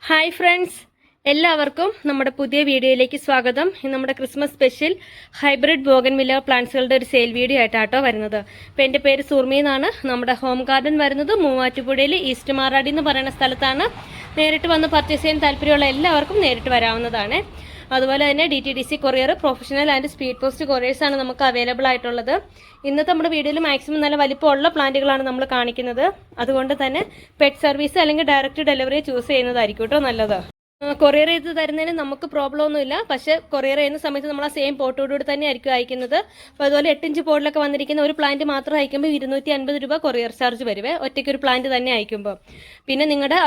Hi friends, എല്ലാവർക്കും നമ്മുടെ പുതിയ വീഡിയോയിലേക്ക് സ്വാഗതം. നമ്മുടെ ക്രിസ്മസ് സ്പെഷ്യൽ ഹൈബ്രിഡ് ബോഗൻവില്ല പ്ലാന്റ്സുകളുടെ ഒരു സെയിൽ വീഡിയോ ആയിട്ടാട്ടോ വരുന്നത്. അപ്പോൾ എൻ്റെ പേര് സുർമി എന്നാണ്. നമ്മുടെ ഹോം ഗാർഡൻ വരുന്നത് മൂവാറ്റുപുഴയിൽ ഈസ്റ്റ് മാറാടി എന്ന് പറയുന്ന സ്ഥലത്താണ്. നേരിട്ട് വന്ന് പർച്ചേസ് ചെയ്യാൻ താല്പര്യമുള്ള എല്ലാവർക്കും നേരിട്ട് വരാവുന്നതാണ്. അതുപോലെ തന്നെ DTDC courier, professional and speed post കൊറിയേഴ്സാണ് നമുക്ക് അവൈലബിൾ ആയിട്ടുള്ളത്. ഇന്നത്തെ നമ്മുടെ വീഡിയോയിൽ മാക്സിമം നല്ല വലിപ്പമുള്ള പ്ലാന്റുകളാണ് നമ്മൾ കാണിക്കുന്നത്. അതുകൊണ്ട് തന്നെ പെറ്റ് സർവീസ് അല്ലെങ്കിൽ ഡയറക്റ്റ് ഡെലിവറി ചൂസ് ചെയ്യുന്നതായിരിക്കും കേട്ടോ നല്ലത്. കൊറിയർ ചെയ്ത് തരുന്നതിന് നമുക്ക് പ്രോബ്ലം ഒന്നുമില്ല. പക്ഷേ കൊറിയർ ചെയ്യുന്ന സമയത്ത് നമ്മൾ ആ സെയിം പോട്ടോടുകൂടി തന്നെ ആയിരിക്കും അയക്കുന്നത്. അപ്പോൾ അതുപോലെ 8 ഇഞ്ച് പോട്ടിലൊക്കെ വന്നിരിക്കുന്ന ഒരു പ്ലാന്റ് മാത്രം അയക്കുമ്പോൾ 250 രൂപ കൊറിയർ ചാർജ് വരുവേ, ഒറ്റയ്ക്കൊരു പ്ലാന്റ് തന്നെ അയക്കുമ്പോൾ. പിന്നെ നിങ്ങളുടെ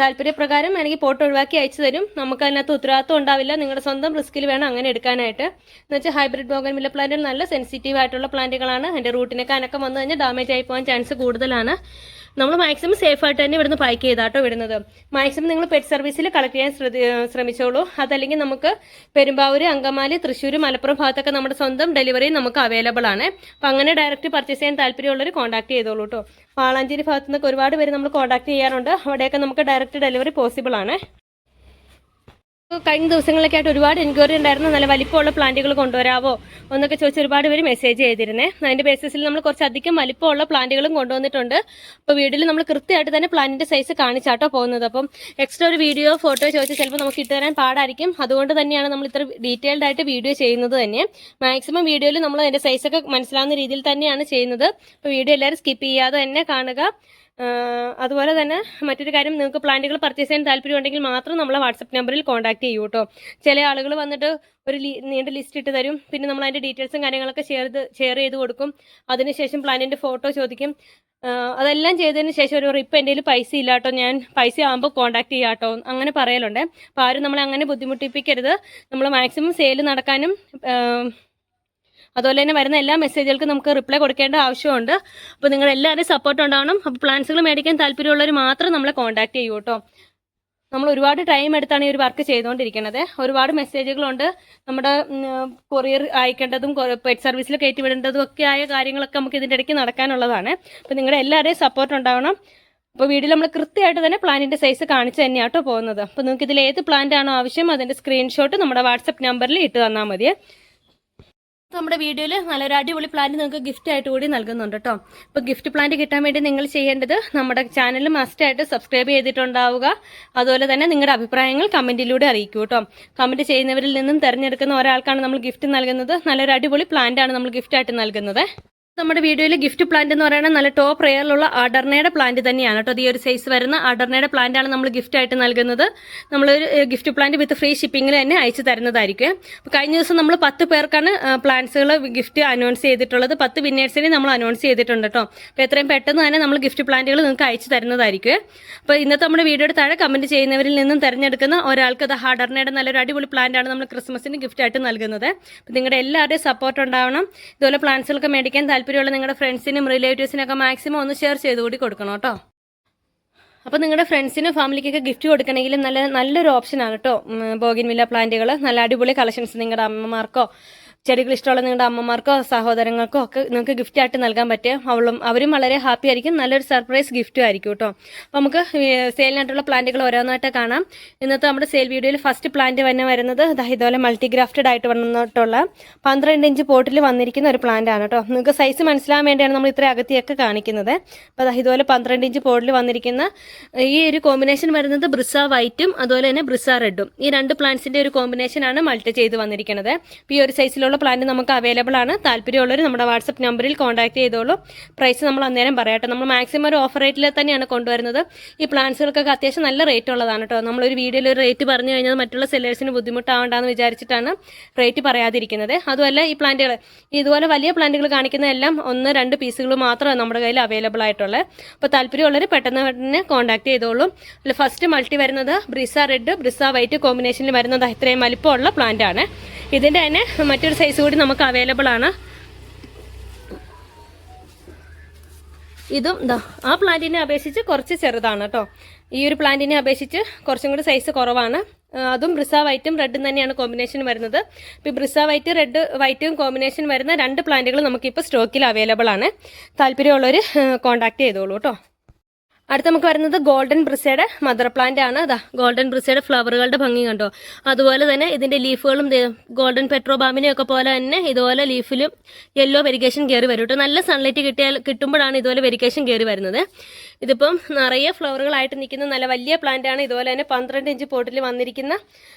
താല്പര്യപ്രകാരം അല്ലെങ്കിൽ പോട്ട് ഒഴിവാക്കി അയച്ചു തരും. നമുക്ക് അതിനകത്ത് ഉത്തരവാദിത്വം ഉണ്ടാവില്ല. നിങ്ങളുടെ സ്വന്തം റിസ്കിൽ വേണം അങ്ങനെ എടുക്കാനായിട്ട്. എന്ന് വെച്ചാൽ ഹൈബ്രിഡ് ബോഗൻവില്ല പ്ലാന്റുകൾ നല്ല സെൻസിറ്റീവ് ആയിട്ടുള്ള പ്ലാന്റുകളാണ്. അതിൻ്റെ റൂട്ടിനൊക്കെ അനക്കം വന്നു കഴിഞ്ഞാൽ ഡാമേജ് ആയി പോകാൻ ചാൻസ് കൂടുതലാണ്. നമ്മൾ മാക്സിമം സേഫ് ആയിട്ട് തന്നെ ഇവിടുന്ന് പാക്ക് ചെയ്താട്ടോ വിടുന്നത്. മാക്സിമം നിങ്ങൾ പെറ്റ് സർവീസിൽ കളക്ട് ചെയ്യാൻ ശ്രമിച്ചോളൂ. അതല്ലെങ്കിൽ നമുക്ക് പെരുമ്പാവൂർ, അങ്കമാലി, തൃശ്ശൂർ, മലപ്പുറം ഭാഗത്തൊക്കെ നമ്മുടെ സ്വന്തം ഡെലിവറി നമുക്ക് അവൈലബിൾ ആണ്. അപ്പം അങ്ങനെ ഡയറക്റ്റ് പർച്ചേസ് ചെയ്യാൻ താല്പര്യമുള്ളവർ കോൺടാക്ട് ചെയ്തോളൂ കേട്ടോ. വാളാഞ്ചേരി ഭാഗത്തു നിന്നൊക്കെ ഒരുപാട് പേര് നമ്മൾ കോൺടാക്ട് ചെയ്യാറുണ്ട്. അവിടെയൊക്കെ നമുക്ക് ഡയറക്റ്റ് ഡെലിവറി പോസിബിൾ ആണ്. കഴിഞ്ഞ ദിവസങ്ങളിലൊക്കെ ആയിട്ട് ഒരുപാട് എൻക്വയറി ഉണ്ടായിരുന്നു. നല്ല വലിപ്പമുള്ള പ്ലാന്റുകൾ കൊണ്ടുവരാവോ എന്നൊക്കെ ചോദിച്ച് ഒരുപാട് പേര് മെസ്സേജ് ചെയ്തിരുന്നേ. അതിൻ്റെ ബേസിസിൽ നമ്മൾ കുറച്ചധികം വലിപ്പമുള്ള പ്ലാന്റുകളും കൊണ്ടുവന്നിട്ടുണ്ട്. അപ്പോൾ വീഡിയോയിൽ നമ്മൾ കൃത്യമായിട്ട് തന്നെ പ്ലാന്റിൻ്റെ സൈസ് കാണിച്ചാട്ടോ പോകുന്നത്. അപ്പം എക്സ്ട്രാ ഒരു വീഡിയോ, ഫോട്ടോ ചോദിച്ചാൽ ചിലപ്പോൾ നമുക്ക് ഇട്ടുതരാൻ പാടായിരിക്കും. അതുകൊണ്ട് തന്നെയാണ് നമ്മൾ ഇത്ര ഡീറ്റെയിൽഡ് ആയിട്ട് വീഡിയോ ചെയ്യുന്നത് തന്നെ. മാക്സിമം വീഡിയോയിൽ നമ്മൾ അതിൻ്റെ സൈസൊക്കെ മനസ്സിലാവുന്ന രീതിയിൽ തന്നെയാണ് ചെയ്യുന്നത്. അപ്പോൾ വീഡിയോ എല്ലാവരും സ്കിപ്പ് ചെയ്യാതെ തന്നെ കാണുക. അതുപോലെ തന്നെ മറ്റൊരു കാര്യം, നിങ്ങൾക്ക് പ്ലാന്റുകൾ പർച്ചേസ് ചെയ്യാൻ താല്പര്യമുണ്ടെങ്കിൽ മാത്രം നമ്മളെ വാട്സപ്പ് നമ്പറിൽ കോൺടാക്ട് ചെയ്യൂ കേട്ടോ. ചില ആളുകൾ വന്നിട്ട് ഒരു നീണ്ട ലിസ്റ്റ് ഇട്ട് തരും. പിന്നെ നമ്മൾ അതിൻ്റെ ഡീറ്റെയിൽസും കാര്യങ്ങളൊക്കെ ഷെയർ ചെയ്ത് കൊടുക്കും. അതിനുശേഷം പ്ലാന്റിൻ്റെ ഫോട്ടോ ചോദിക്കും. അതെല്ലാം ചെയ്തതിന് ശേഷം ഒരു ഇപ്പം എൻ്റെ കയ്യിൽ പൈസ ഇല്ല കേട്ടോ, ഞാൻ പൈസ ആകുമ്പോൾ കോൺടാക്ട് ചെയ്യാം കേട്ടോ, അങ്ങനെ പറയലുണ്ട്. അപ്പോൾ ആരും നമ്മളെ അങ്ങനെ ബുദ്ധിമുട്ടിപ്പിക്കരുത്. നമ്മൾ മാക്സിമം സെയിൽ നടക്കാനും അതുപോലെ തന്നെ വരുന്ന എല്ലാ മെസ്സേജുകൾക്കും നമുക്ക് റിപ്ലൈ കൊടുക്കേണ്ട ആവശ്യമുണ്ട്. അപ്പോൾ നിങ്ങൾ എല്ലാവരും സപ്പോർട്ട് ഉണ്ടാവണം. അപ്പോൾ പ്ലാന്റ്സുകൾ മേടിക്കാൻ താല്പര്യമുള്ളവർ മാത്രം നമ്മളെ കോൺടാക്ട് ചെയ്യൂ കേട്ടോ. നമ്മൾ ഒരുപാട് ടൈം എടുത്താണ് ഈ ഒരു വർക്ക് ചെയ്തുകൊണ്ടിരിക്കുന്നത്. ഒരുപാട് മെസ്സേജുകളുണ്ട്. നമ്മുടെ കൊറിയർ അയക്കേണ്ടതും പെറ്റ് സർവീസിൽ കയറ്റി വിടേണ്ടതും ഒക്കെ ആയ കാര്യങ്ങളൊക്കെ നമുക്ക് ഇതിൻ്റെ ഇടയ്ക്ക് നടക്കാനുള്ളതാണ്. അപ്പോൾ നിങ്ങളുടെ എല്ലാവരുടെയും സപ്പോർട്ട് ഉണ്ടാവണം. അപ്പോൾ വീഡിയോയിൽ നമ്മൾ കൃത്യമായിട്ട് തന്നെ പ്ലാന്റിൻ്റെ സൈസ് കാണിച്ച് തന്നെയാട്ടോ പോകുന്നത്. അപ്പോൾ നിങ്ങൾക്ക് ഇതിൽ ഏത് പ്ലാന്റ് ആണോ ആവശ്യം അതിൻ്റെ സ്ക്രീൻഷോട്ട് നമ്മുടെ വാട്സപ്പ് നമ്പറിൽ ഇട്ട് തന്നാൽ മതിയേ. നമ്മുടെ വീഡിയോയിൽ നല്ലൊരു അടിപൊളി പ്ലാന്റ് നിങ്ങൾക്ക് ഗിഫ്റ്റ് ആയിട്ട് കൂടി നൽകുന്നുണ്ട് കേട്ടോ. അപ്പോൾ ഗിഫ്റ്റ് പ്ലാന്റ് കിട്ടാൻ വേണ്ടി നിങ്ങൾ ചെയ്യേണ്ടത് നമ്മുടെ ചാനൽ മസ്റ്റായിട്ട് സബ്സ്ക്രൈബ് ചെയ്തിട്ടുണ്ടാവുക. അതുപോലെ തന്നെ നിങ്ങളുടെ അഭിപ്രായങ്ങൾ കമൻറ്റിലൂടെ അറിയിക്കൂ കേട്ടോ. കമൻറ്റ് ചെയ്യുന്നവരിൽ നിന്നും തിരഞ്ഞെടുക്കുന്ന ഒരാൾക്കാണ് നമ്മൾ ഗിഫ്റ്റ് നൽകുന്നത്. നല്ലൊരു അടിപൊളി പ്ലാന്റ് ആണ് നമ്മൾ ഗിഫ്റ്റായിട്ട് നൽകുന്നത്. നമ്മുടെ വീഡിയോയിൽ ഗിഫ്റ്റ് പ്ലാന്റ് എന്ന് പറയുന്നത് നല്ല ടോപ്പ് റെയറിലുള്ള അഡർണയുടെ പ്ലാന്റ് തന്നെയാണ് കേട്ടോ. ഈ ഒരു സൈസ് വരുന്ന അഡർണയുടെ പ്ലാന്റ് ആണ് നമ്മൾ ഗിഫ്റ്റ് ആയിട്ട് നൽകുന്നത്. നമ്മളൊരു ഗിഫ്റ്റ് പ്ലാന്റ് വിത്ത് ഫ്രീ ഷിപ്പിംഗിൽ തന്നെ അയച്ചു തരുന്നതായിരിക്കും. അപ്പോൾ കഴിഞ്ഞ ദിവസം നമ്മൾ 10 പേർക്കാണ് പ്ലാന്റ്സുകൾ ഗിഫ്റ്റ് അനൗൺസ് ചെയ്തിട്ടുള്ളത്. 10 വിന്നേഴ്സിനെ നമ്മൾ അനൗൺസ് ചെയ്തിട്ടുണ്ട് കേട്ടോ. അപ്പോൾ എത്രയും പെട്ടെന്ന് തന്നെ നമ്മൾ ഗിഫ്റ്റ് പ്ലാന്റുകൾ നിങ്ങൾക്ക് അയച്ചു തരുന്നതായിരിക്കും. അപ്പോൾ ഇന്നത്തെ നമ്മുടെ വീഡിയോയുടെ താഴെ കമൻറ്റ് ചെയ്യുന്നവരിൽ നിന്നും തിരഞ്ഞെടുക്കുന്ന ഒരാൾക്ക് അത് അഡർണയുടെ നല്ലൊരു അടിപൊളി പ്ലാന്റ് ആണ് നമ്മൾ ക്രിസ്മസിന് ഗിഫ്റ്റ് ആയിട്ട് നൽകുന്നത്. അപ്പോൾ നിങ്ങളുടെ എല്ലാവരുടെയും സപ്പോർട്ട് ഉണ്ടാവണം. ഇതുപോലെ പ്ലാന്റ്സുകളൊക്കെ മേടിക്കാൻ താല്പര്യമുള്ള നിങ്ങളുടെ ഫ്രണ്ട്സിനും റിലേറ്റീവ്സിനൊക്കെ മാക്സിമം ഒന്ന് ഷെയർ ചെയ്ത് കൂടി കൊടുക്കണം കേട്ടോ. അപ്പോൾ നിങ്ങളുടെ ഫ്രണ്ട്സിനും ഫാമിലിക്കൊക്കെ ഗിഫ്റ്റ് കൊടുക്കണമെങ്കിലും നല്ലൊരു ഓപ്ഷനാണ് കേട്ടോ ബോഗൻവില്ല പ്ലാന്റുകൾ. നല്ല അടിപൊളി കളക്ഷൻസ് നിങ്ങളുടെ അമ്മമാർക്കോ ചെടികൾ ഇഷ്ടമുള്ള നിങ്ങളുടെ അമ്മമാർക്കോ സഹോദരങ്ങൾക്കോ ഒക്കെ നിങ്ങൾക്ക് ഗിഫ്റ്റ് ആയിട്ട് നൽകാൻ പറ്റും. അവരും വളരെ ഹാപ്പി ആയിരിക്കും. നല്ലൊരു സർപ്രൈസ് ഗിഫ്റ്റും ആയിരിക്കും കേട്ടോ. അപ്പോൾ നമുക്ക് സെയിലിനായിട്ടുള്ള പ്ലാന്റുകൾ ഓരോന്നായിട്ട് കാണാം. ഇന്നത്തെ നമ്മുടെ സെയിൽ വീഡിയോയിൽ ഫസ്റ്റ് പ്ലാന്റ് തന്നെ വരുന്നത് ഇതുപോലെ മൾട്ടിഗ്രാഫ്റ്റഡ് ആയിട്ട് വന്നിട്ടുള്ള 12 ഇഞ്ച് പോട്ടിൽ വന്നിരിക്കുന്ന ഒരു പ്ലാന്റ് ആണ് കേട്ടോ. നിങ്ങൾക്ക് സൈസ് മനസ്സിലാകാൻ വേണ്ടിയാണ് നമ്മൾ ഇത്ര അകത്തിയൊക്കെ കാണിക്കുന്നത്. അപ്പോൾ ഇതുപോലെ 12 ഇഞ്ച് പോട്ടിൽ വന്നിരിക്കുന്ന ഈ ഒരു കോമ്പിനേഷൻ വരുന്നത് ബ്രിസ വൈറ്റും അതുപോലെ തന്നെ ബ്രിസ റെഡും, ഈ രണ്ട് പ്ലാന്റ്സിൻ്റെ ഒരു കോമ്പിനേഷനാണ് മൾട്ടി ചെയ്ത് വന്നിരിക്കുന്നത്. അപ്പോൾ ഈ ഒരു സൈസിലുള്ള പ്ലാന്റ് നമുക്ക് അവൈലബിൾ ആണ്. താല്പര്യമുള്ളവർ നമ്മുടെ വാട്സപ്പ് നമ്പറിൽ കോൺടാക്ട് ചെയ്തോളൂ. പ്രൈസ് നമ്മൾ അന്നേരം പറയാട്ടോ. നമ്മൾ മാക്സിമം ഒരു ഓഫർ റേറ്റിൽ തന്നെയാണ് കൊണ്ടുവരുന്നത്. ഈ പ്ലാന്റ്സുകൾക്കൊക്കെ അത്യാവശ്യം നല്ല റേറ്റ് ഉള്ളതാണ് കേട്ടോ. നമ്മളൊരു വീഡിയോയിൽ ഒരു റേറ്റ് പറഞ്ഞു കഴിഞ്ഞാൽ മറ്റുള്ള സെല്ലേഴ്സിന് ബുദ്ധിമുട്ടാവണ്ടെന്ന് വിചാരിച്ചിട്ടാണ് റേറ്റ് പറയാതിരിക്കുന്നത്. അതുമല്ല ഈ പ്ലാന്റുകൾ ഇതുപോലെ വലിയ പ്ലാന്റുകൾ കാണിക്കുന്ന എല്ലാം 1-2 പീസുകൾ മാത്രമാണ് നമ്മുടെ കയ്യിൽ അവൈലബിൾ ആയിട്ടുള്ളത്. അപ്പോൾ താല്പര്യമുള്ളവർ പെട്ടെന്ന് തന്നെ കോൺടാക്ട് ചെയ്തോളൂ. അതിൽ ഫസ്റ്റ് മൾട്ടി വരുന്നത് ബ്രിസ റെഡ് ബ്രിസ വൈറ്റ് കോമ്പിനേഷനിൽ വരുന്നത് ഇത്രയും വലിപ്പമുള്ള പ്ലാന്റ് ആണ്. ഇതിൻ്റെ തന്നെ മറ്റൊരു സൈസ് കൂടി നമുക്ക് അവൈലബിൾ ആണ്. ഇതും ആ പ്ലാന്റിനെ അപേക്ഷിച്ച് കുറച്ച് ചെറുതാണ് കേട്ടോ. ഈ ഒരു പ്ലാന്റിനെ അപേക്ഷിച്ച് കുറച്ചും കൂടി സൈസ് കുറവാണ്. അതും ബ്രിസ വൈറ്റും റെഡും തന്നെയാണ് കോമ്പിനേഷൻ വരുന്നത്. ഇപ്പോൾ ബ്രിസ വൈറ്റ് റെഡ് വൈറ്റും കോമ്പിനേഷൻ വരുന്ന 2 പ്ലാന്റുകൾ നമുക്കിപ്പോൾ സ്റ്റോക്കിൽ അവൈലബിൾ ആണ്. താല്പര്യമുള്ളവർ കോൺടാക്ട് ചെയ്തോളൂ കേട്ടോ. അടുത്ത നമുക്ക് വരുന്നത് ഗോൾഡൻ ബ്രിസയുടെ മദർ പ്ലാന്റ് ആണ്. അതാ ഗോൾഡൻ ബ്രിസയുടെ ഫ്ലവറുകളുടെ ഭംഗി കണ്ടോ. അതുപോലെ തന്നെ ഇതിന്റെ ലീഫുകളും ഗോൾഡൻ പെട്രോബാമിനെ ഒക്കെ പോലെ തന്നെ ഇതുപോലെ ലീഫിലും യെല്ലോ വെരിഗേഷൻ കയറി വരും കേട്ടോ. നല്ല സൺലൈറ്റ് കിട്ടുമ്പോഴാണ് ഇതുപോലെ വെരിഗേഷൻ കയറി വരുന്നത്. ഇതിപ്പം നിറയെ ഫ്ലവറുകളായിട്ട് നിൽക്കുന്ന നല്ല വലിയ പ്ലാന്റ് ആണ്. ഇതുപോലെ തന്നെ 12 ഇഞ്ച് പോട്ടിൽ വന്നിരിക്കുന്ന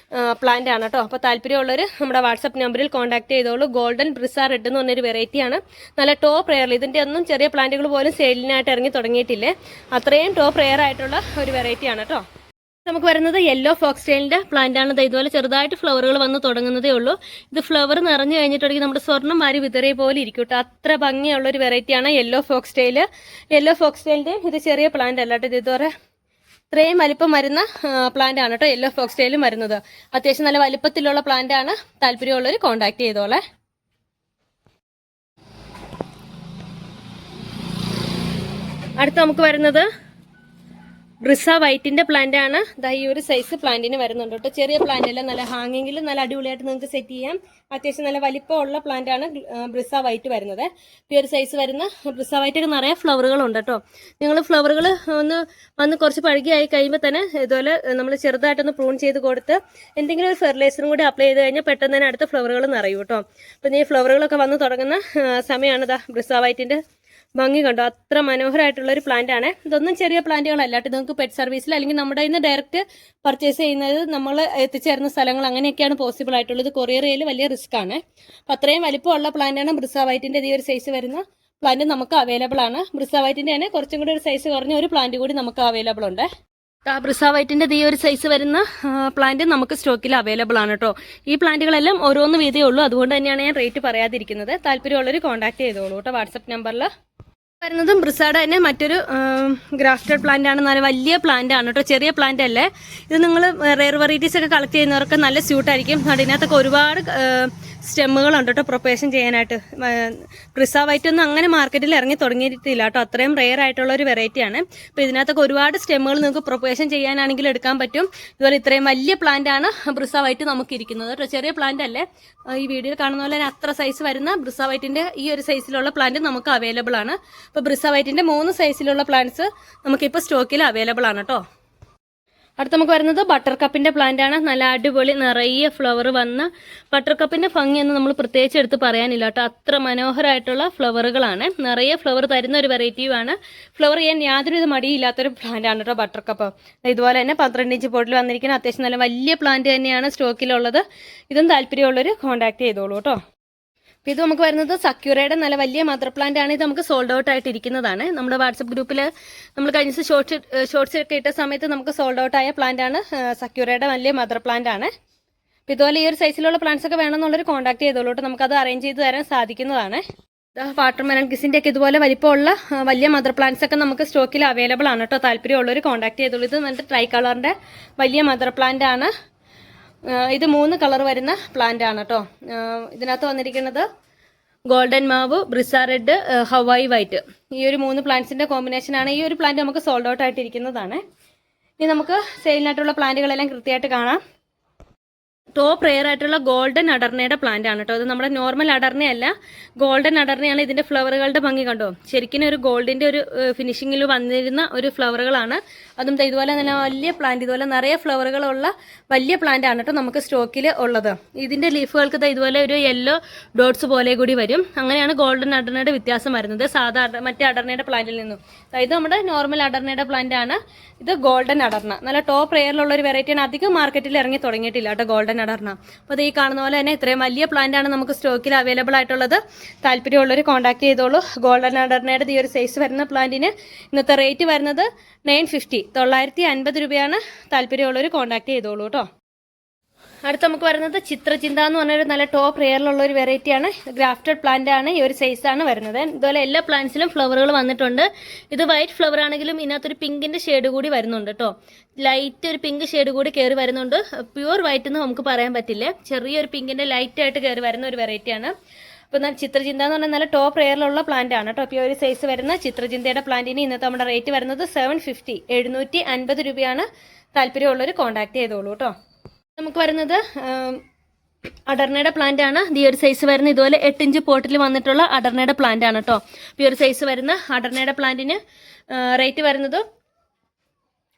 പ്ലാന്റ് ആണ് കേട്ടോ. അപ്പോൾ താല്പര്യമുള്ളവർ നമ്മുടെ വാട്സപ്പ് നമ്പറിൽ കോൺടാക്ട് ചെയ്തോളൂ. ഗോൾഡൻ ബ്രിസ റെഡ് എന്ന് പറഞ്ഞൊരു വെറൈറ്റിയാണ്. നല്ല ടോപ്പ് റെയറിൽ ഇതിൻ്റെ ഒന്നും ചെറിയ പ്ലാന്റുകൾ പോലും സെയിലിനായിട്ട് ഇറങ്ങി തുടങ്ങിയിട്ടില്ലേ. അത്രയും ടോപ്പ് റെയർ ആയിട്ടുള്ള ഒരു വെറൈറ്റിയാണ് കേട്ടോ. നമുക്ക് വരുന്നത് യെല്ലോ ഫോക്സ് ടെയിലിൻ്റെ പ്ലാന്റ് ആണ്. ഇതുപോലെ ചെറുതായിട്ട് ഫ്ലവറുകൾ വന്ന് തുടങ്ങുന്നതേ ഉള്ളൂ. ഇത് ഫ്ലവർ നിറഞ്ഞു കഴിഞ്ഞിട്ടുണ്ടെങ്കിൽ നമ്മുടെ സ്വർണ്ണം വാരി വിതറിയ പോലെ ഇരിക്കും കേട്ടോ. അത്ര ഭംഗിയുള്ളൊരു വെറൈറ്റിയാണ് yellow fox tail. Yellow fox ടെയിലിൻ്റെ ഇത് ചെറിയ പ്ലാന്റ് അല്ല കേട്ടോ. ഇത് ഇതുവരെ ഇത്രയും വലിപ്പം വരുന്ന പ്ലാന്റ് ആണ് കേട്ടോ യെല്ലോ ഫോക്സ് ടെയിലും വരുന്നത്. അത്യാവശ്യം നല്ല വലിപ്പത്തിലുള്ള പ്ലാന്റ് ആണ്. താല്പര്യമുള്ളവർ കോൺടാക്ട് ചെയ്തോളെ. അടുത്ത നമുക്ക് വരുന്നത് ബ്രിസ വൈറ്റിന്റെ പ്ലാന്റ് ആണ്. ഈ ഒരു സൈസ് പ്ലാന്റിന് വരുന്നുണ്ട് കേട്ടോ. ചെറിയ പ്ലാന്റ് അല്ല, നല്ല ഹാങ്ങിങ്ങിൽ നല്ല അടിപൊളിയായിട്ട് നിങ്ങൾക്ക് സെറ്റ് ചെയ്യാം. അത്യാവശ്യം നല്ല വലിപ്പമുള്ള പ്ലാന്റ് ആണ് ബ്രിസ വൈറ്റ് വരുന്നത്. ഈ ഒരു സൈസ് വരുന്ന ബ്രിസ വൈറ്റൊക്കെ നിറയെ ഫ്ലവറുകളുണ്ട് കേട്ടോ. നിങ്ങൾ ഫ്ലവറുകൾ വന്ന് കുറച്ച് പഴുകിയായി കഴിയുമ്പോൾ തന്നെ ഇതുപോലെ നമ്മൾ ചെറുതായിട്ടൊന്ന് പ്രൂൺ ചെയ്ത് കൊടുത്ത് എന്തെങ്കിലും ഒരു ഫെർട്ടിലൈസറും കൂടി അപ്ലൈ ചെയ്ത് കഴിഞ്ഞാൽ പെട്ടെന്ന് തന്നെ അടുത്ത ഫ്ലവറുകൾ നിറയും കേട്ടോ. അപ്പം ഈ ഫ്ലവറുകളൊക്കെ വന്ന് തുടങ്ങുന്ന സമയമാണ് ബ്രിസ വൈറ്റിന്റെ ഭംഗി കണ്ടോ. അത്ര മനോഹരമായിട്ടുള്ള ഒരു പ്ലാന്റ് ആണ്. ഇതൊന്നും ചെറിയ പ്ലാന്റുകളല്ല. നിങ്ങൾക്ക് പെറ്റ് സർവീസിൽ അല്ലെങ്കിൽ നമ്മുടെ ഇന്ന് ഡയറക്റ്റ് പർച്ചേസ് ചെയ്യുന്നത് നമ്മൾ എത്തിച്ചേരുന്ന സ്ഥലങ്ങൾ അങ്ങനെയൊക്കെയാണ് പോസിബിൾ ആയിട്ടുള്ളത്. കൊറിയർ ചെയ്യൽ വലിയ റിസ്ക് ആണ്. അപ്പം അത്രയും വലിപ്പമുള്ള പ്ലാന്റാണ് ബ്രിസ വൈറ്റിന്റെ ഈ ഒരു സൈസ് വരുന്ന പ്ലാന്റ് നമുക്ക് അവൈലബിൾ ആണ്. ബ്രിസ വൈറ്റിന്റെ തന്നെ കുറച്ചും കൂടി ഒരു സൈസ് കുറഞ്ഞ ഒരു പ്ലാന്റ് കൂടി നമുക്ക് അവൈലബിൾ ഉണ്ട്. ബ്രിസ വൈറ്റിന്റെ ഈ ഒരു സൈസ് വരുന്ന പ്ലാന്റ് നമുക്ക് സ്റ്റോക്കിൽ അവൈലബിൾ ആണ് കേട്ടോ. ഈ പ്ലാന്റുകളെല്ലാം ഓരോന്ന് വീതേ ഉള്ളൂ. അതുകൊണ്ട് തന്നെയാണ് ഞാൻ റേറ്റ് പറയാതിരിക്കുന്നത്. താല്പര്യമുള്ളവർ കോൺടാക്ട് ചെയ്തോളൂ കേട്ടോ വാട്സപ്പ് നമ്പറിൽ. വരുന്നതും ബ്രിസയുടെ തന്നെ മറ്റൊരു ഗ്രാഫ്റ്റഡ് പ്ലാന്റ് ആണ്. നല്ല വലിയ പ്ലാന്റ് ആണ് കേട്ടോ. ചെറിയ പ്ലാന്റ് അല്ലേ. ഇത് നിങ്ങൾ റെയർ വെറൈറ്റീസ് ഒക്കെ കളക്ട് ചെയ്യുന്നവർക്ക് നല്ല സ്യൂട്ടായിരിക്കും. അതിനകത്തൊക്കെ ഒരുപാട് സ്റ്റെമ്മുകളുണ്ട് കേട്ടോ പ്രൊപ്പഗേഷൻ ചെയ്യാനായിട്ട്. ബ്രിസ വൈറ്റ് ഒന്നും അങ്ങനെ മാർക്കറ്റിൽ ഇറങ്ങി തുടങ്ങിയിട്ടില്ല കേട്ടോ. അത്രയും റെയർ ആയിട്ടുള്ള ഒരു വെറൈറ്റിയാണ്. അപ്പോൾ ഇതിനകത്തൊക്കെ ഒരുപാട് സ്റ്റെമ്മുകൾ നിങ്ങൾക്ക് പ്രൊപ്പഗേഷൻ ചെയ്യാനാണെങ്കിൽ എടുക്കാൻ പറ്റും. ഇതുപോലെ ഇത്രയും വലിയ പ്ലാന്റ് ആണ് ബ്രിസ വൈറ്റ് നമുക്ക് ഇരിക്കുന്നത് കേട്ടോ. ചെറിയ പ്ലാന്റ് അല്ലേ. ഈ വീഡിയോയിൽ കാണുന്ന പോലെ തന്നെ അത്ര സൈസ് വരുന്ന ബ്രിസ വൈറ്റിന്റെ ഈ ഒരു സൈസിലുള്ള പ്ലാന്റ് നമുക്ക് അവൈലബിൾ ആണ്. അപ്പോൾ ബ്രിസ വൈറ്റിന്റെ 3 സൈസിലുള്ള പ്ലാന്റ്സ് നമുക്കിപ്പോൾ സ്റ്റോക്കിൽ അവൈലബിൾ ആണ് കേട്ടോ. അടുത്ത നമുക്ക് വരുന്നത് ബട്ടർ കപ്പിന്റെ പ്ലാന്റ് ആണ്. നല്ല അടിപൊളി നിറയെ ഫ്ലവർ വന്ന ബട്ടർ കപ്പിന്റെ ഭംഗിയൊന്നും നമ്മൾ പ്രത്യേകിച്ച് എടുത്ത് പറയാനില്ല കേട്ടോ. അത്ര മനോഹരമായിട്ടുള്ള ഫ്ലവറുകളാണ്. നിറയെ ഫ്ലവർ തരുന്ന ഒരു വെറൈറ്റിയുമാണ്. ഫ്ലവർ ചെയ്യാൻ യാതൊരു മടിയില്ലാത്തൊരു പ്ലാന്റ് ആണ് കേട്ടോ ബട്ടർ കപ്പ്. ഇതുപോലെ തന്നെ 12 ഇഞ്ച് പോട്ടിൽ വന്നിരിക്കുന്ന അത്യാവശ്യം നല്ല വലിയ പ്ലാന്റ് തന്നെയാണ് സ്റ്റോക്കിലുള്ളത്. ഇതും താല്പര്യമുള്ളവർ കോൺടാക്ട് ചെയ്തോളൂ കേട്ടോ. ഇത് നമുക്ക് വരുന്നത് സക്യൂറയുടെ നല്ല വലിയ മദർ പ്ലാന്റ് ആണ്. ഇത് നമുക്ക് സോൾഡ് ഔട്ട് ആയിട്ട് ഇരിക്കുന്നതാണ്. നമ്മുടെ വാട്സപ്പ് ഗ്രൂപ്പിൽ നമ്മൾ കഴിഞ്ഞ ഷോർട്സ് ഒക്കെ ഇട്ട സമയത്ത് നമുക്ക് സോൾഡ് ഔട്ട് ആയ പ്ലാന്റ് ആണ് സക്യൂറയുടെ വലിയ മദർ പ്ലാന്റ് ആണ്. അപ്പോൾ ഇതുപോലെ ഈ ഒരു സൈസിലുള്ള പ്ലാന്റ്സ് ഒക്കെ വേണമെന്നുള്ളൊരു കോൺടാക്ട് ചെയ്തോളൂ. നമുക്കത് അറേഞ്ച് ചെയ്ത് തരാൻ സാധിക്കുന്നതാണ്. വാട്ടർ മെലൺ കിസിൻ്റെ ഒക്കെ ഇതുപോലെ വലിപ്പമുള്ള വലിയ മദർ പ്ലാന്റ്സ് ഒക്കെ നമുക്ക് സ്റ്റോക്കിൽ അവൈലബിൾ ആണ് കേട്ടോ. താല്പര്യമുള്ളവർ കോൺടാക്ട് ചെയ്തോളൂ. ഇത് നല്ല ട്രൈ കളറിൻ്റെ വലിയ മദർ പ്ലാന്റ് ആണ്. ഇത് 3 കളർ വരുന്ന പ്ലാന്റ് ആണ് കേട്ടോ. ഇതിനകത്ത് വന്നിരിക്കുന്നത് ഗോൾഡൻ മാവ്, ബ്രിസ റെഡ്, ഹവായി വൈറ്റ്. ഈ ഒരു 3 പ്ലാന്റ്സിന്റെ കോമ്പിനേഷൻ ആണ്. ഈ ഒരു പ്ലാന്റ് നമുക്ക് സോൾഡ് ഔട്ട് ആയിട്ടിരിക്കുന്നതാണ്. ഇനി നമുക്ക് സെയിലിനായിട്ടുള്ള പ്ലാന്റുകളെല്ലാം കൃത്യമായിട്ട് കാണാം. ടോപ്പ് റെയർ ആയിട്ടുള്ള ഗോൾഡൻ അടർണയുടെ പ്ലാന്റ് ആണ് കേട്ടോ. ഇത് നമ്മുടെ നോർമൽ അടർണയല്ല, ഗോൾഡൻ അടർണയാണ്. ഇതിന്റെ ഫ്ലവറുകളുടെ ഭംഗി കണ്ടോ. ശരിക്കും ഒരു ഗോൾഡിന്റെ ഒരു ഫിനിഷിങ്ങിൽ വന്നിരുന്ന ഒരു ഫ്ലവറുകളാണ്. അതും ഇതുപോലെ നല്ല വലിയ പ്ലാന്റ്, ഇതുപോലെ നിറയെ ഫ്ലവറുകളുള്ള വലിയ പ്ലാന്റ് ആണ് കേട്ടോ നമുക്ക് സ്റ്റോക്കിൽ ഉള്ളത്. ഇതിന്റെ ലീഫുകൾക്ക് ഇതുപോലെ ഒരു യെല്ലോ ഡോട്ട്സ് പോലെ കൂടി വരും. അങ്ങനെയാണ് ഗോൾഡൻ അടർണയുടെ വ്യത്യാസം വരുന്നത് മറ്റേ അടർണയുടെ പ്ലാന്റിൽ നിന്നും. ഇത് നമ്മുടെ നോർമൽ അടർണയുടെ പ്ലാന്റ് ആണ്. ഇത് ഗോൾഡൻ അടർണ നല്ല ടോപ്പ് റെയറിലുള്ള ഒരു വെറൈറ്റിയാണ്. അധികം മാർക്കറ്റിൽ ഇറങ്ങി തുടങ്ങിയിട്ടില്ല കേട്ടോ ഗോൾഡൻ അടർണ. അപ്പോൾ ഈ കാണുന്ന പോലെ തന്നെ ഇത്രയും വലിയ പ്ലാന്റ് ആണ് നമുക്ക് സ്റ്റോക്കിൽ അവൈലബിൾ ആയിട്ടുള്ളത്. താല്പര്യമുള്ളവർ കോൺടാക്ട് ചെയ്തോളൂ. ഗോൾഡൻ അടർണയുടെ ഈ ഒരു സൈസ് വരുന്ന പ്ലാന്റിന് ഇന്നത്തെ റേറ്റ് വരുന്നത് 950 950 രൂപയാണ്. താല്പര്യമുള്ളവർ കോൺടാക്ട് ചെയ്തോളൂ കേട്ടോ. അടുത്ത നമുക്ക് വരുന്നത് ചിത്രചിന്ത എന്ന് പറഞ്ഞൊരു നല്ല ടോപ്പ് റെയറിലുള്ള ഒരു വെറൈറ്റിയാണ്. ഗ്രാഫ്റ്റഡ് പ്ലാന്റ് ആണ്. ഈ ഒരു സൈസാണ് വരുന്നത്. ഇതുപോലെ എല്ലാ പ്ലാന്റ്സിലും ഫ്ലവറുകൾ വന്നിട്ടുണ്ട്. ഇത് വൈറ്റ് ഫ്ലവർ ആണെങ്കിലും ഇതിനകത്തൊരു പിങ്കിന്റെ ഷെയ്ഡ് കൂടി വരുന്നുണ്ട് കേട്ടോ. ലൈറ്റ് ഒരു പിങ്ക് ഷെയ്ഡ് കൂടി കയറി വരുന്നുണ്ട്. പ്യുവർ വൈറ്റ് എന്ന് നമുക്ക് പറയാൻ പറ്റില്ല. ചെറിയൊരു പിങ്കിന്റെ ലൈറ്റ് ആയിട്ട് കയറി വരുന്ന ഒരു വെറൈറ്റിയാണ്. അപ്പോൾ ചിത്രചിന്ത എന്ന് പറഞ്ഞാൽ നല്ല ടോപ്പ് റെയറിലുള്ള പ്ലാന്റ് ആണ് കേട്ടോ. അപ്പോൾ ഈ ഒരു സൈസ് വരുന്ന ചിത്രചിന്തയുടെ പ്ലാന്റിന് ഇന്നത്തെ നമ്മുടെ റേറ്റ് വരുന്നത് 750 750 രൂപയാണ്. താല്പര്യമുള്ളവർ കോൺടാക്ട് ചെയ്തോളൂ കേട്ടോ. നമുക്ക് വരുന്നത് അടർണയുടെ പ്ലാന്റ് ആണ്. ഈ ഒരു സൈസ് വരുന്ന ഇതുപോലെ 8 ഇഞ്ച് പോട്ടിൽ വന്നിട്ടുള്ള അടർണയുടെ പ്ലാന്റ് ആണ് കേട്ടോ. ഈ ഒരു സൈസ് വരുന്ന അടർണയുടെ പ്ലാന്റിന് റേറ്റ് വരുന്നത്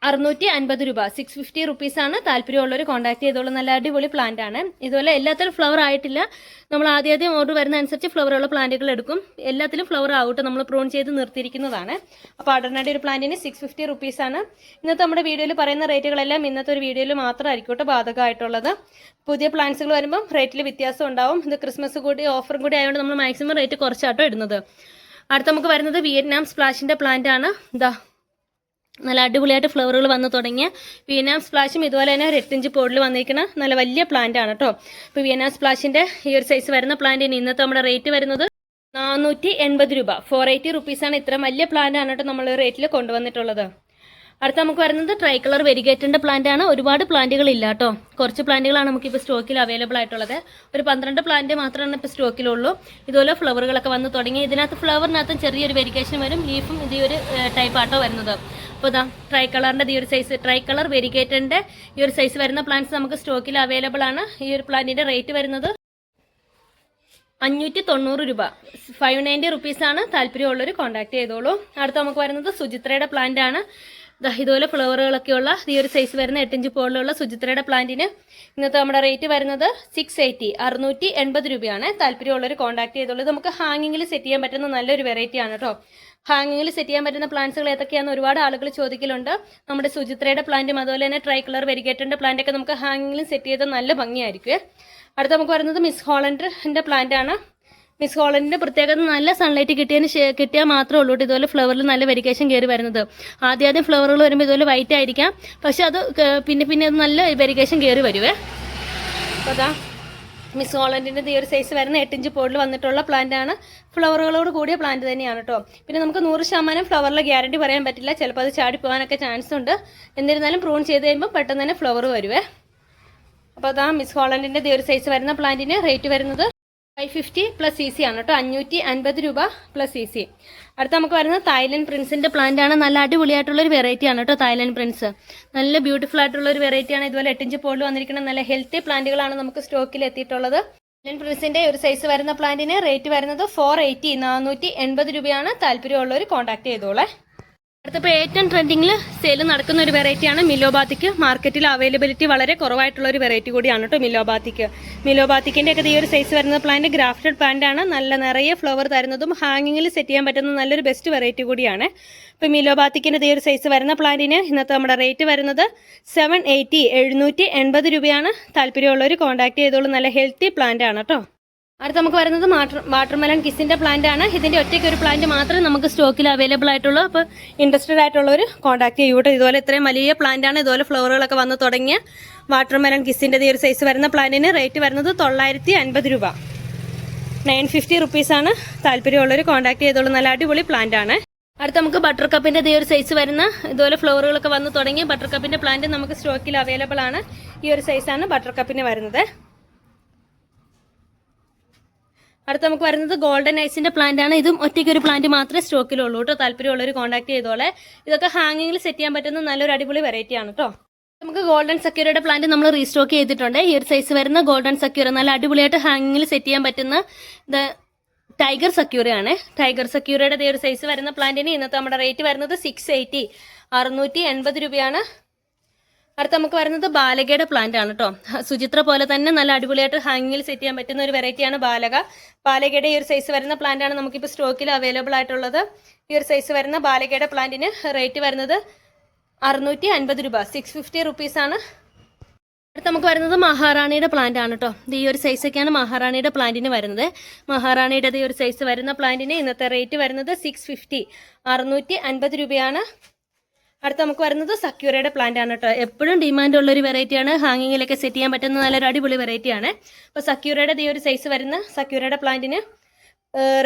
650 രൂപ, 650 റുപ്പീസാണ്. താല്പര്യമുള്ളവർ കോൺടാക്ട് ചെയ്തോളൂ. നല്ല അടിപൊളി പ്ലാന്റ് ആണ്. ഇതുപോലെ എല്ലാത്തിലും ഫ്ലവർ ആയിട്ടില്ല. നമ്മൾ ആദ്യം ഓർഡർ വരുന്ന അനുസരിച്ച് ഫ്ലവറുള്ള പ്ലാന്റുകൾ എടുക്കും. എല്ലാത്തിലും ഫ്ലവർ ആവട്ടെ, നമ്മൾ പ്രൂൺ ചെയ്ത് നിർത്തിയിരിക്കുന്നതാണ്. അപ്പോൾ അടർനാടി ഒരു പ്ലാന്റിന് 650 റുപ്പീസാണ്. ഇന്നത്തെ നമ്മുടെ വീഡിയോയിൽ പറയുന്ന റേറ്റുകളെല്ലാം ഇന്നത്തെ ഒരു വീഡിയോയിൽ മാത്രമായിരിക്കും ബാധകമായിട്ടുള്ളത്. പുതിയ പ്ലാന്റ്സുകൾ വരുമ്പം റേറ്റിൽ വ്യത്യാസം ഉണ്ടാവും. ഇത് ക്രിസ്മസ് കൂടി ഓഫറും കൂടി ആയതുകൊണ്ട് നമ്മൾ മാക്സിമം റേറ്റ് കുറച്ചാട്ടോ ഇടുന്നത്. അടുത്ത നമുക്ക് വരുന്നത് വിയറ്റ്നാം സ്പ്ലാഷിൻ്റെ പ്ലാന്റ് ആണ്. ഇതാ നല്ല അടിപൊളിയായിട്ട് ഫ്ലവറുകൾ വന്ന് തുടങ്ങിയ വിയറ്റ്നാം സ്പ്ലാഷും ഇതുപോലെ തന്നെ ഒരു 8 ഇഞ്ച് പോഡിൽ വന്നിരിക്കുന്ന നല്ല വലിയ പ്ലാന്റ് ആണ് കേട്ടോ. ഇപ്പോൾ വിയറ്റ്നാം സ്പ്ലാഷിൻ്റെ ഈ ഒരു സൈസ് വരുന്ന പ്ലാന്റിന് ഇന്നത്തെ നമ്മുടെ റേറ്റ് വരുന്നത് 480 രൂപ, 480 റുപ്പീസാണ്. ഇത്ര വലിയ പ്ലാന്റ് ആണ് കേട്ടോ നമ്മൾ റേറ്റിൽ കൊണ്ടുവന്നിട്ടുള്ളത്. അടുത്ത നമുക്ക് വരുന്നത് ട്രൈ കളർ വെരിഗേറ്ററിൻ്റെ പ്ലാന്റ് ആണ്. ഒരുപാട് പ്ലാന്റുകൾ ഇല്ല കേട്ടോ, കുറച്ച് പ്ലാന്റുകളാണ് നമുക്കിപ്പോൾ സ്റ്റോക്കിൽ അവൈലബിൾ ആയിട്ടുള്ളത്. ഒരു 12 പ്ലാന്റ് മാത്രമാണ് ഇപ്പോൾ സ്റ്റോക്കിലുള്ളൂ. ഇതുപോലെ ഫ്ലവറുകളൊക്കെ വന്ന് തുടങ്ങി. ഇതിനകത്ത് ഫ്ലവറിനകത്തും ചെറിയൊരു വെരിഗേഷൻ വരും. ലീഫും ഇത് ഒരു ടൈപ്പ് ആട്ടോ വരുന്നത്. അപ്പോൾ ഇതാ ട്രൈ കളറിൻ്റെ ഈ ഒരു സൈസ്, ട്രൈ കളർ വെരിഗേറ്ററിൻ്റെ ഈ ഒരു സൈസ് വരുന്ന പ്ലാന്റ്സ് നമുക്ക് സ്റ്റോക്കിൽ അവൈലബിൾ ആണ്. ഈ ഒരു പ്ലാന്റിൻ്റെ റേറ്റ് വരുന്നത് 590 രൂപ, 590 റുപ്പീസാണ്. താല്പര്യമുള്ളവർ കോൺടാക്ട് ചെയ്തോളൂ. അടുത്ത നമുക്ക് വരുന്നത് സുചിത്രയുടെ പ്ലാന്റ് ആണ്. ഇതുപോലെ ഫ്ലവറുകളൊക്കെയുള്ള ഈ ഒരു സൈസ് വരുന്ന 8 ഇഞ്ച് പോലുള്ള സുചിത്രയുടെ പ്ലാന്റിന് ഇന്നത്തെ നമ്മുടെ റേറ്റ് വരുന്നത് 680, 680 രൂപയാണ്. താല്പര്യമുള്ളവർ കോൺടാക്ട് ചെയ്തോളൂ. ഇത് നമുക്ക് ഹാങ്ങിങ്ങിൽ സെറ്റ് ചെയ്യാൻ പറ്റുന്ന നല്ലൊരു വെറൈറ്റി ആണ് കേട്ടോ. ഹാങ്ങിങ്ങിൽ സെറ്റ് ചെയ്യാൻ പറ്റുന്ന പ്ലാന്റ്സുകൾ ഏതൊക്കെയാണെന്ന് ഒരുപാട് ആളുകൾ ചോദിക്കലുണ്ട്. നമ്മുടെ സുചിത്രയുടെ പ്ലാന്റും അതുപോലെ തന്നെ ട്രൈ കളർ വെരിഗേറ്ററിൻ്റെ പ്ലാന്റൊക്കെ നമുക്ക് ഹാങ്ങിങ്ങിൽ സെറ്റ് ചെയ്ത് നല്ല ഭംഗിയായിരിക്കും. അടുത്ത നമുക്ക് വരുന്നത് മിസ് ഹോളൻഡിൻ്റെ പ്ലാന്റ് ആണ്. മിസ് ഹോളൻഡിൻ്റെ പ്രത്യേകത നല്ല സൺലൈറ്റ് കിട്ടിയാൽ മാത്രമേ ഉള്ളൂ ഇതുപോലെ ഫ്ലവറിൽ നല്ല വെരിഗേഷൻ കയറി വരുന്നത്. ആദ്യം ഫ്ലവറുകൾ വരുമ്പോൾ ഇതുപോലെ വൈറ്റ് ആയിരിക്കാം, പക്ഷെ അത് പിന്നെ അത് നല്ല വെരിഗേഷൻ കയറി വരുവേ. അപ്പോൾ അതാ മിസ് ഹോളൻഡിൻ്റെ ഈ ഒരു സൈസ് വരുന്ന 8 ഇഞ്ച് പോഡിൽ വന്നിട്ടുള്ള പ്ലാന്റ് ആണ്. ഫ്ലവറുകളോട് കൂടിയ പ്ലാന്റ് തന്നെയാണ് കേട്ടോ. പിന്നെ നമുക്ക് 100% ഫ്ലവറിലെ ഗ്യാരണ്ടി പറയാൻ പറ്റില്ല, ചിലപ്പോൾ അത് ചാടി പോകാനൊക്കെ ചാൻസ് ഉണ്ട്. എന്നിരുന്നാലും പ്രൂൺ ചെയ്ത് കഴിയുമ്പോൾ പെട്ടെന്ന് തന്നെ ഫ്ലവർ വരുവേ. അപ്പോൾ അതാ മിസ് ഹോളൻഡിൻ്റെ ഈ ഒരു സൈസ് വരുന്ന പ്ലാന്റിന് റേറ്റ് വരുന്നത് 550 പ്ലസ് CC ആണ് കേട്ടോ, 550 രൂപ പ്ലസ് CC. അടുത്ത നമുക്ക് വരുന്നത് തായ്ലൻഡ് പ്രിൻസിൻ്റെ പ്ലാന്റ് ആണ്. നല്ല അടിപൊളിയായിട്ടുള്ളൊരു വെറൈറ്റി ആണ് കേട്ടോ തായ്ലൻഡ് പ്രിൻസ്. നല്ല ബ്യൂട്ടിഫുൾ ആയിട്ടുള്ളൊരു വെറൈറ്റിയാണ്. ഇതുപോലെ 8 ഇഞ്ച് പോഡിൽ വന്നിരിക്കുന്ന നല്ല ഹെൽത്തി പ്ലാന്റുകളാണ് നമുക്ക് സ്റ്റോക്കിൽ എത്തിയിട്ടുള്ളത്. തായ്ലൻഡ് പ്രിൻസിൻ്റെ ഒരു സൈസ് വരുന്ന പ്ലാന്റിന് റേറ്റ് വരുന്നത് 480, 480 രൂപയാണ്. താല്പര്യമുള്ളവർ കോൺടാക്ട് ചെയ്തോളേ. അടുത്തപ്പോൾ ഏറ്റവും ട്രെൻഡിങ്ങിൽ സെയിൽ നടക്കുന്ന ഒരു വെറൈറ്റിയാണ് മിലോബാത്തിക്ക്. മാർക്കറ്റിൽ അവൈലബിലിറ്റി വളരെ കുറവായിട്ടുള്ള ഒരു വെറൈറ്റി കൂടിയാണ് കേട്ടോ മിലോബാത്തിക്ക്. മിലോബാത്തിക്കിൻ്റെ ഒക്കെ ഈ ഒരു സൈസ് വരുന്ന പ്ലാന്റ് ഗ്രാഫ്റ്റഡ് പ്ലാന്റ് ആണ്. നല്ല നിറയെ ഫ്ലവർ തരുന്നതും ഹാങ്ങിങ്ങിൽ സെറ്റ് ചെയ്യാൻ പറ്റുന്ന നല്ലൊരു ബെസ്റ്റ് വെറൈറ്റി കൂടിയാണ്. ഇപ്പോൾ മിലോബാത്തിക്കിൻ്റെ ഈ ഒരു സൈസ് വരുന്ന പ്ലാന്റിന് ഇന്നത്തെ നമ്മുടെ റേറ്റ് വരുന്നത് 780, 780 രൂപയാണ്. താല്പര്യമുള്ളവർ കോൺടാക്ട് ചെയ്തോളൂ. നല്ല ഹെൽത്തി പ്ലാന്റ് ആണ് കേട്ടോ. അടുത്ത നമുക്ക് വരുന്നത് വാട്ടർമെലൺ കിസിൻ്റെ പ്ലാന്റ് ആണ്. ഇതിൻ്റെ ഒറ്റയ്ക്ക് ഒരു പ്ലാന്റ് മാത്രമേ നമുക്ക് സ്റ്റോക്കിൽ അവൈലബിൾ ആയിട്ടുള്ളൂ. അപ്പോൾ ഇൻട്രസ്റ്റഡ് ആയിട്ടുള്ളവർ കോൺടാക്ട് ചെയ്യൂട്ടോ. ഇതുപോലെ ഇത്രയും വലിയ പ്ലാന്റ് ആണ്. ഇതുപോലെ ഫ്ലവറുകളൊക്കെ വന്ന് തുടങ്ങിയ വാട്ടർമെലൺ കിസിൻ്റെ ഈ ഒരു സൈസ് വരുന്ന പ്ലാന്റിന് റേറ്റ് വരുന്നത് 950 രൂപ, 950 റുപ്പീസാണ്. താല്പര്യമുള്ളവർ കോൺടാക്ട് ചെയ്തോളൂ. നല്ല അടിപൊളി പ്ലാന്റ് ആണ്. അടുത്ത നമുക്ക് ബട്ടർ കപ്പിൻ്റെ ഈ ഒരു സൈസ് വരുന്ന ഇതുപോലെ ഫ്ലവറുകളൊക്കെ വന്ന് തുടങ്ങിയ ബട്ടർ കപ്പിൻ്റെ പ്ലാന്റ് നമുക്ക് സ്റ്റോക്കിൽ അവൈലബിൾ ആണ്. ഈ ഒരു സൈസാണ് ബട്ടർ കപ്പിന് വരുന്നത്. അടുത്ത നമുക്ക് വരുന്നത് ഗോൾഡൻ ഐസിൻ്റെ പ്ലാന്റ് ആണ്. ഇതും ഒറ്റയ്ക്ക് ഒരു പ്ലാന്റ് മാത്രമേ സ്റ്റോക്കിലുള്ളൂ കേട്ടോ. താല്പര്യമുള്ളവർ കോൺടാക്ട് ചെയ്തോളെ. ഇതൊക്കെ ഹാങ്ങിങ്ങിൽ സെറ്റ് ചെയ്യാൻ പറ്റുന്ന നല്ലൊരു അടിപൊളി വെറൈറ്റി ആണ് കേട്ടോ. നമുക്ക് ഗോൾഡൻ സക്യൂരയുടെ പ്ലാന്റ് നമ്മൾ റീസ്റ്റോക്ക് ചെയ്തിട്ടുണ്ട്. ഈ ഒരു സൈസ് വരുന്ന ഗോൾഡൻ സക്യൂര നല്ല അടിപൊളിയായിട്ട് ഹാങ്ങിങ്ങിൽ സെറ്റ് ചെയ്യാൻ പറ്റുന്ന ടൈഗർ സക്യൂരയാണ്. ടൈഗർ സക്യൂരയുടെ ഈ ഒരു സൈസ് വരുന്ന പ്ലാന്റിന് ഇന്നത്തെ നമ്മുടെ റേറ്റ് വരുന്നത് 680, 680 രൂപയാണ്. അടുത്ത നമുക്ക് വരുന്നത് ബാലകയുടെ പ്ലാന്റ് ആണ് കേട്ടോ. സുചിത്ര പോലെ തന്നെ നല്ല അടിപൊളിയായിട്ട് ഹാങ്ങിങ്ങിൽ സെറ്റ് ചെയ്യാൻ പറ്റുന്ന ഒരു വെറൈറ്റിയാണ് ബാലക. ബാലകയുടെ ഈ ഒരു സൈസ് വരുന്ന പ്ലാന്റ് ആണ് നമുക്കിപ്പോൾ സ്റ്റോക്കിൽ അവൈലബിൾ ആയിട്ടുള്ളത്. ഈ ഒരു സൈസ് വരുന്ന ബാലകയുടെ പ്ലാന്റിന് റേറ്റ് വരുന്നത് 650 രൂപ, 650 റുപ്പീസാണ്. അടുത്ത നമുക്ക് വരുന്നത് മഹാറാണിയുടെ പ്ലാന്റ് ആണ് കേട്ടോ. ഈ ഒരു സൈസൊക്കെയാണ് മഹാറാണിയുടെ പ്ലാന്റിന് വരുന്നത്. മഹാറാണിയുടെ ഈ ഒരു സൈസ് വരുന്ന പ്ലാന്റിന് ഇന്നത്തെ റേറ്റ് വരുന്നത് 650, 650 രൂപയാണ്. അടുത്ത നമുക്ക് വരുന്നത് സക്യൂരയുടെ പ്ലാന്റ് ആണ് കേട്ടോ. എപ്പോഴും ഡിമാൻഡ് ഉള്ളൊരു വെറൈറ്റിയാണ്. ഹാങ്ങിങ്ങിലൊക്കെ സെറ്റ് ചെയ്യാൻ പറ്റുന്ന നല്ലൊരു അടിപൊളി വെറൈറ്റിയാണ്. അപ്പോൾ സക്യൂരയുടെ ഈ ഒരു സൈസ് വരുന്ന സക്യൂരയുടെ പ്ലാന്റിന്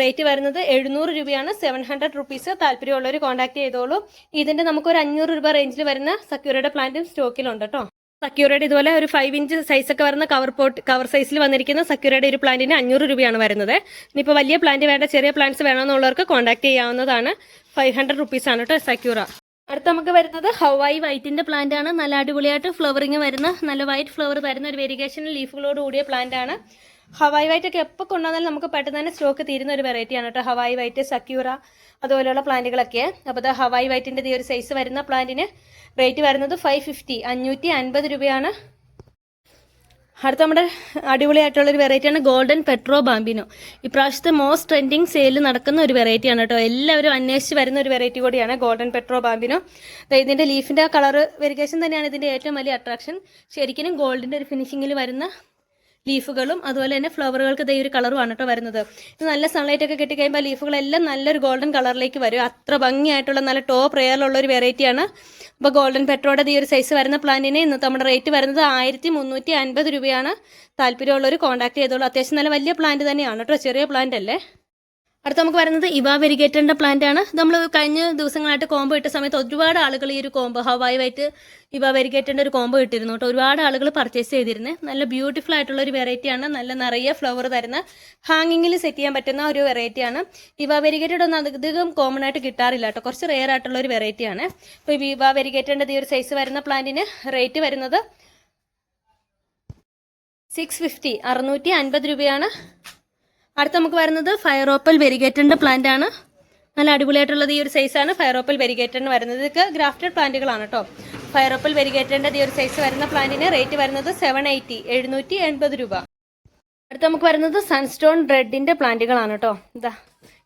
റേറ്റ് വരുന്നത് 700 രൂപയാണ്, 700 റുപ്പീസ്. താല്പര്യമുള്ളവർ കോൺടാക്ട് ചെയ്തോളൂ. ഇതിൻ്റെ നമുക്കൊരു 500 രൂപ റേഞ്ചിൽ വരുന്ന സക്യൂരയുടെ പ്ലാന്റും സ്റ്റോക്കിലുണ്ട് കേട്ടോ. സക്യൂരയുടെ ഇതുപോലെ ഒരു 5 ഇഞ്ച് സൈസൊക്കെ വരുന്ന കവർ സൈസിൽ വന്നിരിക്കുന്ന സക്യൂരയുടെ ഒരു പ്ലാന്റിന് 500 രൂപയാണ് വരുന്നത്. ഇനിയിപ്പോൾ വലിയ പ്ലാന്റ് വേണ്ട, ചെറിയ പ്ലാന്റ്സ് വേണമെന്നുള്ളവർക്ക് കോൺടാക്ട് ചെയ്യാവുന്നതാണ്. 500 റുപ്പീസാണ് കേട്ടോ സക്യൂര. അടുത്ത നമുക്ക് വരുന്നത് ഹവായി വൈറ്റിൻ്റെ പ്ലാന്റ് ആണ്. നല്ല അടിപൊളിയായിട്ട് ഫ്ലവറിങ് വരുന്ന നല്ല വൈറ്റ് ഫ്ലവർ തരുന്ന ഒരു വെരിഗേഷൻ ലീഫുകളോട് കൂടിയ പ്ലാന്റ് ആണ്. ഹവായി വൈറ്റ് ഒക്കെ എപ്പോൾ കൊണ്ടുവന്നാലും നമുക്ക് പെട്ടെന്ന് തന്നെ സ്റ്റോക്ക് തീരുന്ന ഒരു വെറൈറ്റിയാണ് കേട്ടോ. ഹവായി വൈറ്റ്, സക്യൂറ അതുപോലെയുള്ള പ്ലാന്റുകളൊക്കെ. അപ്പോൾ അത് ഹവായി വൈറ്റിൻ്റെ ഈ ഒരു സൈസ് വരുന്ന പ്ലാന്റിന് റേറ്റ് വരുന്നത് 550, 550 രൂപയാണ്. അടുത്ത നമ്മുടെ അടിപൊളിയായിട്ടുള്ളൊരു വെറൈറ്റിയാണ് ഗോൾഡൻ പെട്രോ ബാമ്പിനോ. ഇപ്രാവശ്യത്തെ മോസ്റ്റ് ട്രെൻഡിങ് സെയിൽ നടക്കുന്ന ഒരു വെറൈറ്റിയാണ് കേട്ടോ. എല്ലാവരും അന്വേഷിച്ച് വരുന്ന ഒരു വെറൈറ്റി കൂടിയാണ് ഗോൾഡൻ പെട്രോ ബാമ്പിനോ. ഇതിൻ്റെ ലീഫിൻ്റെ കളർ വെരിഗേഷൻ തന്നെയാണ് ഇതിൻ്റെ ഏറ്റവും വലിയ അട്രാക്ഷൻ. ശരിക്കും ഗോൾഡിൻ്റെ ഒരു ഫിനിഷിങ്ങിൽ വരുന്ന ലീഫുകളും അതുപോലെ തന്നെ ഫ്ലവറുകൾക്ക് ഇതേ ഒരു കളറുമാണ് കേട്ടോ വരുന്നത്. ഇത് നല്ല സൺലൈറ്റ് ഒക്കെ കിട്ടിക്കഴിയുമ്പോൾ ലീഫുകളെല്ലാം നല്ലൊരു ഗോൾഡൻ കളറിലേക്ക് വരും. അത്ര ഭംഗിയായിട്ടുള്ള നല്ല ടോപ്പ് റെയറിലുള്ള ഒരു വെറൈറ്റിയാണ്. അപ്പോൾ ഗോൾഡൻ പെട്രോയുടെ ഈ ഒരു സൈസ് വരുന്ന പ്ലാന്റിന് ഇന്നത്തെ നമ്മുടെ റേറ്റ് വരുന്നത് 1350 രൂപയാണ്. താല്പര്യമുള്ളവർ കോൺടാക്ട് ചെയ്തോളൂ. അത്യാവശ്യം നല്ല വലിയ പ്ലാന്റ് തന്നെയാണ് കേട്ടോ, ചെറിയ പ്ലാന്റ് അല്ലേ. അടുത്ത നമുക്ക് വരുന്നത് ഇവ വെരിഗേറ്ററിൻ്റെ പ്ലാന്റ് ആണ്. നമ്മൾ കഴിഞ്ഞ ദിവസങ്ങളായിട്ട് കോംബോ ഇട്ട സമയത്ത് ഒരുപാട് ആളുകൾ ഈ ഒരു കോംബോ ഹവായി വൈറ്റ് ഇവ വെരിഗേറ്ററിൻ്റെ ഒരു കോംബോ ഇട്ടിരുന്നു കേട്ടോ. ഒരുപാട് ആളുകൾ പർച്ചേസ് ചെയ്തിരുന്നത്. നല്ല ബ്യൂട്ടിഫുൾ ആയിട്ടുള്ള ഒരു വെറൈറ്റിയാണ്. നല്ല നിറയെ ഫ്ലവർ തരുന്ന ഹാങ്ങിങ്ങിൽ സെറ്റ് ചെയ്യാൻ പറ്റുന്ന ഒരു വെറൈറ്റിയാണ്. ഇവ വെരിഗേറ്റഡ് ഒന്നും അധികം കോമൺ ആയിട്ട് കിട്ടാറില്ല കേട്ടോ, കുറച്ച് റെയർ ആയിട്ടുള്ള ഒരു വെറൈറ്റിയാണ്. ഇപ്പോൾ ഇവ വെരിഗേറ്ററിൻ്റെ ഈ ഒരു സൈസ് വരുന്ന പ്ലാന്റിന് റേറ്റ് വരുന്നത് 650, 650 രൂപയാണ്. അടുത്ത നമുക്ക് വരുന്നത് ഫയറോപ്പൽ വെരിഗേറ്ററിൻ്റെ പ്ലാന്റ് ആണ്. നല്ല അടിപൊളിയായിട്ടുള്ളത് ഈ ഒരു സൈസാണ് ഫയറോപ്പൽ വെരിഗേറ്ററിന് വരുന്നത്. ഇതൊക്കെ ഗ്രാഫ്റ്റഡ് പ്ലാന്റുകളാണ് കേട്ടോ. ഫയറോപ്പൽ വെരിഗേറ്ററിൻ്റെ ഈ ഒരു സൈസ് വരുന്ന പ്ലാന്റിന് റേറ്റ് വരുന്നത് 780, 780 രൂപ. അടുത്ത നമുക്ക് വരുന്നത് സൺസ്റ്റോൺ റെഡിൻ്റെ പ്ലാന്റുകളാണ് കേട്ടോ.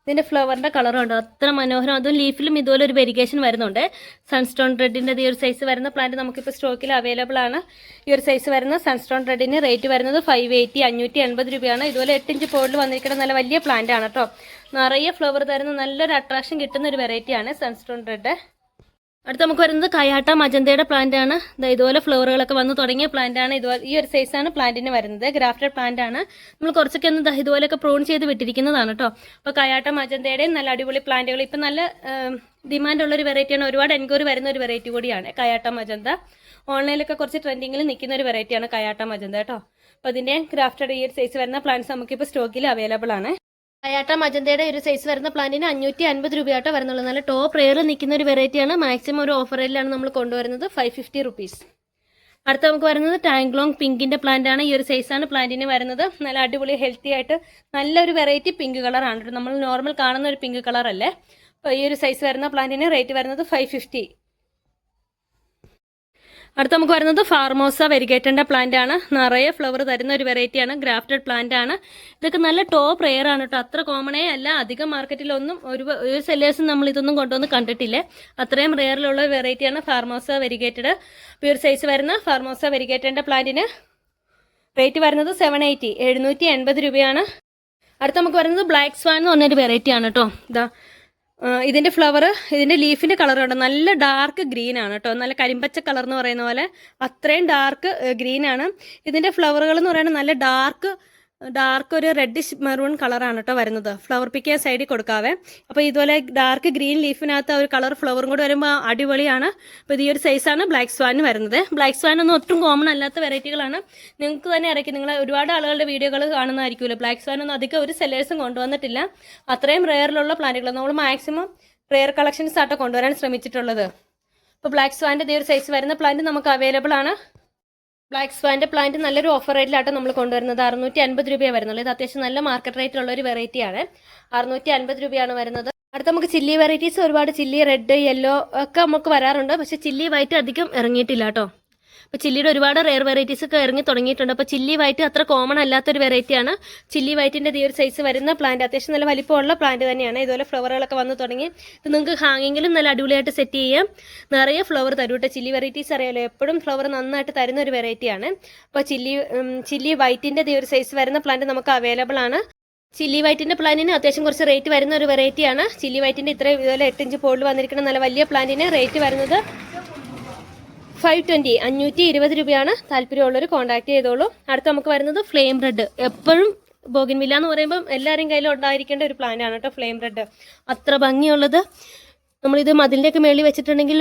ഇതിൻ്റെ ഫ്ലവറിൻ്റെ കളർ ഉണ്ടോ, അത്ര മനോഹരം. അതും ലീഫിലും ഇതുപോലെ ഒരു വെരിഗേഷൻ വരുന്നുണ്ട്. സൺസ്റ്റോൺ റെഡിൻ്റെ ഈ ഒരു സൈസ് വരുന്ന പ്ലാന്റ് നമുക്കിപ്പോൾ സ്റ്റോക്കിൽ അവൈലബിൾ ആണ്. ഈ ഒരു സൈസ് വരുന്ന സൺസ്റ്റോൺ റെഡിന് റേറ്റ് വരുന്നത് 580, 580 രൂപയാണ്. ഇതുപോലെ 8 ഇഞ്ച് പോളിൽ വന്നിരിക്കുന്ന നല്ല വലിയ പ്ലാന്റ് ആണ് കേട്ടോ. നിറയെ ഫ്ലവർ തരുന്ന നല്ലൊരു അട്രാക്ഷൻ കിട്ടുന്ന ഒരു വെറൈറ്റിയാണ് സൺസ്റ്റോൺ റെഡ്. അടുത്ത നമുക്ക് വരുന്നത് കയാട്ട മജന്തയുടെ പ്ലാന്റ് ആണ്. ഇതുപോലെ ഫ്ലവറുകളൊക്കെ വന്ന് തുടങ്ങിയ പ്ലാന്റ് ആണ്. ഇതുപോലെ ഈ ഒരു സൈസാണ് പ്ലാന്റിന് വരുന്നത്. ഗ്രാഫ്റ്റഡ് പ്ലാന്റ് ആണ്. നമ്മൾ കുറച്ചൊക്കെ ഒന്ന് ഇതുപോലെയൊക്കെ പ്രൂൺ ചെയ്ത് വിട്ടിരിക്കുന്നതാണ് കേട്ടോ. അപ്പോൾ കയാട്ട മജന്തയുടെയും നല്ല അടിപൊളി പ്ലാന്റുകൾ ഇപ്പം നല്ല ഡിമാൻഡുള്ളൊരു വെറൈറ്റിയാണ്. ഒരുപാട് എൻക്വയറി വരുന്ന ഒരു വെറൈറ്റി കൂടിയാണ് കയാട്ട മജന്ത. ഓൺലൈനിലൊക്കെ കുറച്ച് ട്രെൻഡിങ്ങിൽ നിൽക്കുന്ന ഒരു വെറൈറ്റിയാണ് കയാട്ട മജന്ത കേട്ടോ. അപ്പോൾ അതിൻ്റെ ഗ്രാഫ്റ്റഡ് ഈ ഒരു സൈസ് വരുന്ന പ്ലാന്റ്സ് നമുക്കിപ്പോൾ സ്റ്റോക്കിൽ അവൈലബിൾ ആണ്. കയാട്ട മജന്തയുടെ ഒരു സൈസ് വരുന്ന പ്ലാന്റിന് 550 രൂപയാട്ടോ വരുന്നുള്ളൂ. നല്ല ടോപ്പ് റെയറിൽ നിൽക്കുന്ന ഒരു വെറൈറ്റിയാണ്. മാക്സിമം ഒരു ഓഫർ റേറ്റിലാണ് നമ്മൾ കൊണ്ടുവരുന്നത്, 550 റുപ്പീസ്. അടുത്ത നമുക്ക് വരുന്നത് ടാങ്ക്ലോങ് പിങ്കിൻ്റെ പ്ലാന്റ് ആണ്. ഈ ഒരു സൈസാണ് പ്ലാന്റിന് വരുന്നത്. നല്ല അടിപൊളി ഹെൽത്തി ആയിട്ട് നല്ലൊരു വെറൈറ്റി പിങ്ക് കളറാണ്. നമ്മൾ നോർമൽ കാണുന്ന ഒരു പിങ്ക് കളർ അല്ലേ. അപ്പോൾ ഈ ഒരു സൈസ് വരുന്ന പ്ലാന്റിന് റേറ്റ് വരുന്നത് 550. അടുത്ത നമുക്ക് വരുന്നത് ഫാർമോസ വെരിഗേറ്ററിൻ്റെ പ്ലാന്റ് ആണ്. നിറയെ ഫ്ലവർ തരുന്ന ഒരു വെറൈറ്റിയാണ്. ഗ്രാഫ്റ്റഡ് പ്ലാന്റ് ആണ്. ഇതൊക്കെ നല്ല ടോപ്പ് റെയർ ആണ് കേട്ടോ. അത്ര കോമണേ അല്ല. അധികം മാർക്കറ്റിലൊന്നും ഒരു സെല്ലേഴ്സും നമ്മൾ ഇതൊന്നും കൊണ്ടുവന്ന് കണ്ടിട്ടില്ലേ. അത്രയും റെയറിലുള്ള ഒരു വെറൈറ്റിയാണ് ഫാർമോസ വെരിഗേറ്റഡ്. അപ്പോൾ ഈ ഒരു സൈസ് വരുന്ന ഫാർമോസ വെരിഗേറ്ററിൻ്റെ പ്ലാന്റിന് റേറ്റ് വരുന്നത് 780, 780 രൂപയാണ്. അടുത്ത നമുക്ക് വരുന്നത് ബ്ലാക്ക് സ്വാൻ എന്ന് പറഞ്ഞൊരു വെറൈറ്റിയാണ് കേട്ടോ. ഇതിൻ്റെ ഫ്ലവർ, ഇതിൻ്റെ ലീഫിൻ്റെ കളറുണ്ട്. നല്ല ഡാർക്ക് ഗ്രീൻ ആണ് കേട്ടോ. നല്ല കരിമ്പച്ച കളർ എന്ന് പറയുന്ന പോലെ അത്രയും ഡാർക്ക് ഗ്രീൻ ആണ്. ഇതിൻ്റെ ഫ്ലവറുകൾ എന്ന് പറയുന്നത് നല്ല ഡാർക്ക് ഒരു റെഡിഷ് മെറൂൺ കളറാണ് കേട്ടോ വരുന്നത്. ഫ്ലവർ പിക്ക് സൈഡിൽ കൊടുക്കാവേ. അപ്പോൾ ഇതുപോലെ ഡാർക്ക് ഗ്രീൻ ലീഫിനകത്ത് ഒരു കളർ ഫ്ലവറും കൂടെ വരുമ്പോൾ അടിപൊളിയാണ്. അപ്പോൾ ഈ ഒരു സൈസാണ് ബ്ലാക്ക് സ്വാൻ വരുന്നത്. ബ്ലാക്ക് സ്വാൻ ഒന്നും ഒട്ടും കോമൺ അല്ലാത്ത വെറൈറ്റികളാണ്. നിങ്ങൾക്ക് തന്നെ ഇറക്കി, നിങ്ങൾ ഒരുപാട് ആളുകളുടെ വീഡിയോകൾ കാണുന്നതായിരിക്കുമല്ലോ. ബ്ലാക്ക് സ്വാൻ ഒന്നും അധികം ഒരു സെല്ലേഴ്സും കൊണ്ടുവന്നിട്ടില്ല. അത്രയും റെയറിലുള്ള പ്ലാന്റുകൾ നമ്മൾ മാക്സിമം റെയർ കളക്ഷൻസ് ആട്ടോ കൊണ്ടുവരാൻ ശ്രമിച്ചിട്ടുള്ളത്. അപ്പോൾ ബ്ലാക്ക് സ്വാൻ്റെ ഈ ഒരു സൈസ് വരുന്ന പ്ലാന്റ് നമുക്ക് അവൈലബിൾ ആണ്. ബ്ലാക്ക് സ്വാൻ്റെ പ്ലാന്റ് നല്ലൊരു ഓഫർ റേറ്റിലാട്ടോ നമ്മൾ കൊണ്ടുവരുന്നത്. 650 രൂപയാണ് വരുന്നുള്ളൂ. ഇത് അത്യാവശ്യം നല്ല മാർക്കറ്റ് റേറ്റിലുള്ള ഒരു വെറൈറ്റിയാണ്. 650 രൂപയാണ് വരുന്നത്. അടുത്ത നമുക്ക് ചില്ലി വെറൈറ്റീസ് ഒരുപാട്, ചില്ലി റെഡ്, യെല്ലോ ഒക്കെ നമുക്ക് വരാറുണ്ട്. പക്ഷേ ചില്ലി വൈറ്റ് അധികം ഇറങ്ങിയിട്ടില്ല കേട്ടോ. അപ്പോൾ ചില്ലിയുടെ ഒരുപാട് റെയർ വെറൈറ്റീസ് ഒക്കെ ഇറങ്ങി തുടങ്ങിയിട്ടുണ്ട്. അപ്പോൾ ചില്ലി വൈറ്റ് അത്ര കോമൺ അല്ലാത്തൊരു വെറൈറ്റിയാണ്. ചില്ലി വൈറ്റിൻ്റെ ഈ ഒരു സൈസ് വരുന്ന പ്ലാന്റ് അത്യാവശ്യം നല്ല വലിപ്പമുള്ള പ്ലാന്റ് തന്നെയാണ്. ഇതുപോലെ ഫ്ലവറുകളൊക്കെ വന്ന് തുടങ്ങി. ഇത് നിങ്ങൾക്ക് ഹാങ്ങിങ്ങിലും നല്ല അടിപൊളിയായിട്ട് സെറ്റ് ചെയ്യാം. നിറയെ ഫ്ലവർ തരും കേട്ടോ. ചില്ലി വെറൈറ്റീസ് അറിയാലോ, എപ്പോഴും ഫ്ലവർ നന്നായിട്ട് തരുന്ന ഒരു വെറൈറ്റിയാണ്. അപ്പോൾ ചില്ലി വൈറ്റിൻ്റെ ഈ ഒരു സൈസ് വരുന്ന പ്ലാന്റ് നമുക്ക് അവൈലബിൾ ആണ്. ചില്ലി വൈറ്റിൻ്റെ പ്ലാന്റിന് അത്യാവശ്യം കുറച്ച് റേറ്റ് വരുന്ന ഒരു വെറൈറ്റിയാണ്. ചില്ലി വൈറ്റിൻ്റെ ഇത്രയും ഇതുപോലെ 8 ഇഞ്ച് പോളിൽ വന്നിരിക്കുന്ന നല്ല വലിയ പ്ലാന്റിന് റേറ്റ് വരുന്നത് 520, 520 രൂപയാണ്. താല്പര്യമുള്ളവർ കോൺടാക്ട് ചെയ്തോളൂ. അടുത്ത് നമുക്ക് വരുന്നത് ഫ്ലെയിം റെഡ്. എപ്പോഴും ബോഗൻവില്ല എന്ന് പറയുമ്പം എല്ലാവരും കയ്യിലും ഉണ്ടായിരിക്കേണ്ട ഒരു പ്ലാന്റ് ആണ് കേട്ടോ ഫ്ലെയിം റെഡ്. അത്ര ഭംഗിയുള്ളത്. നമ്മളിത് മതിലിൻ്റെയൊക്കെ മേളിൽ വെച്ചിട്ടുണ്ടെങ്കിൽ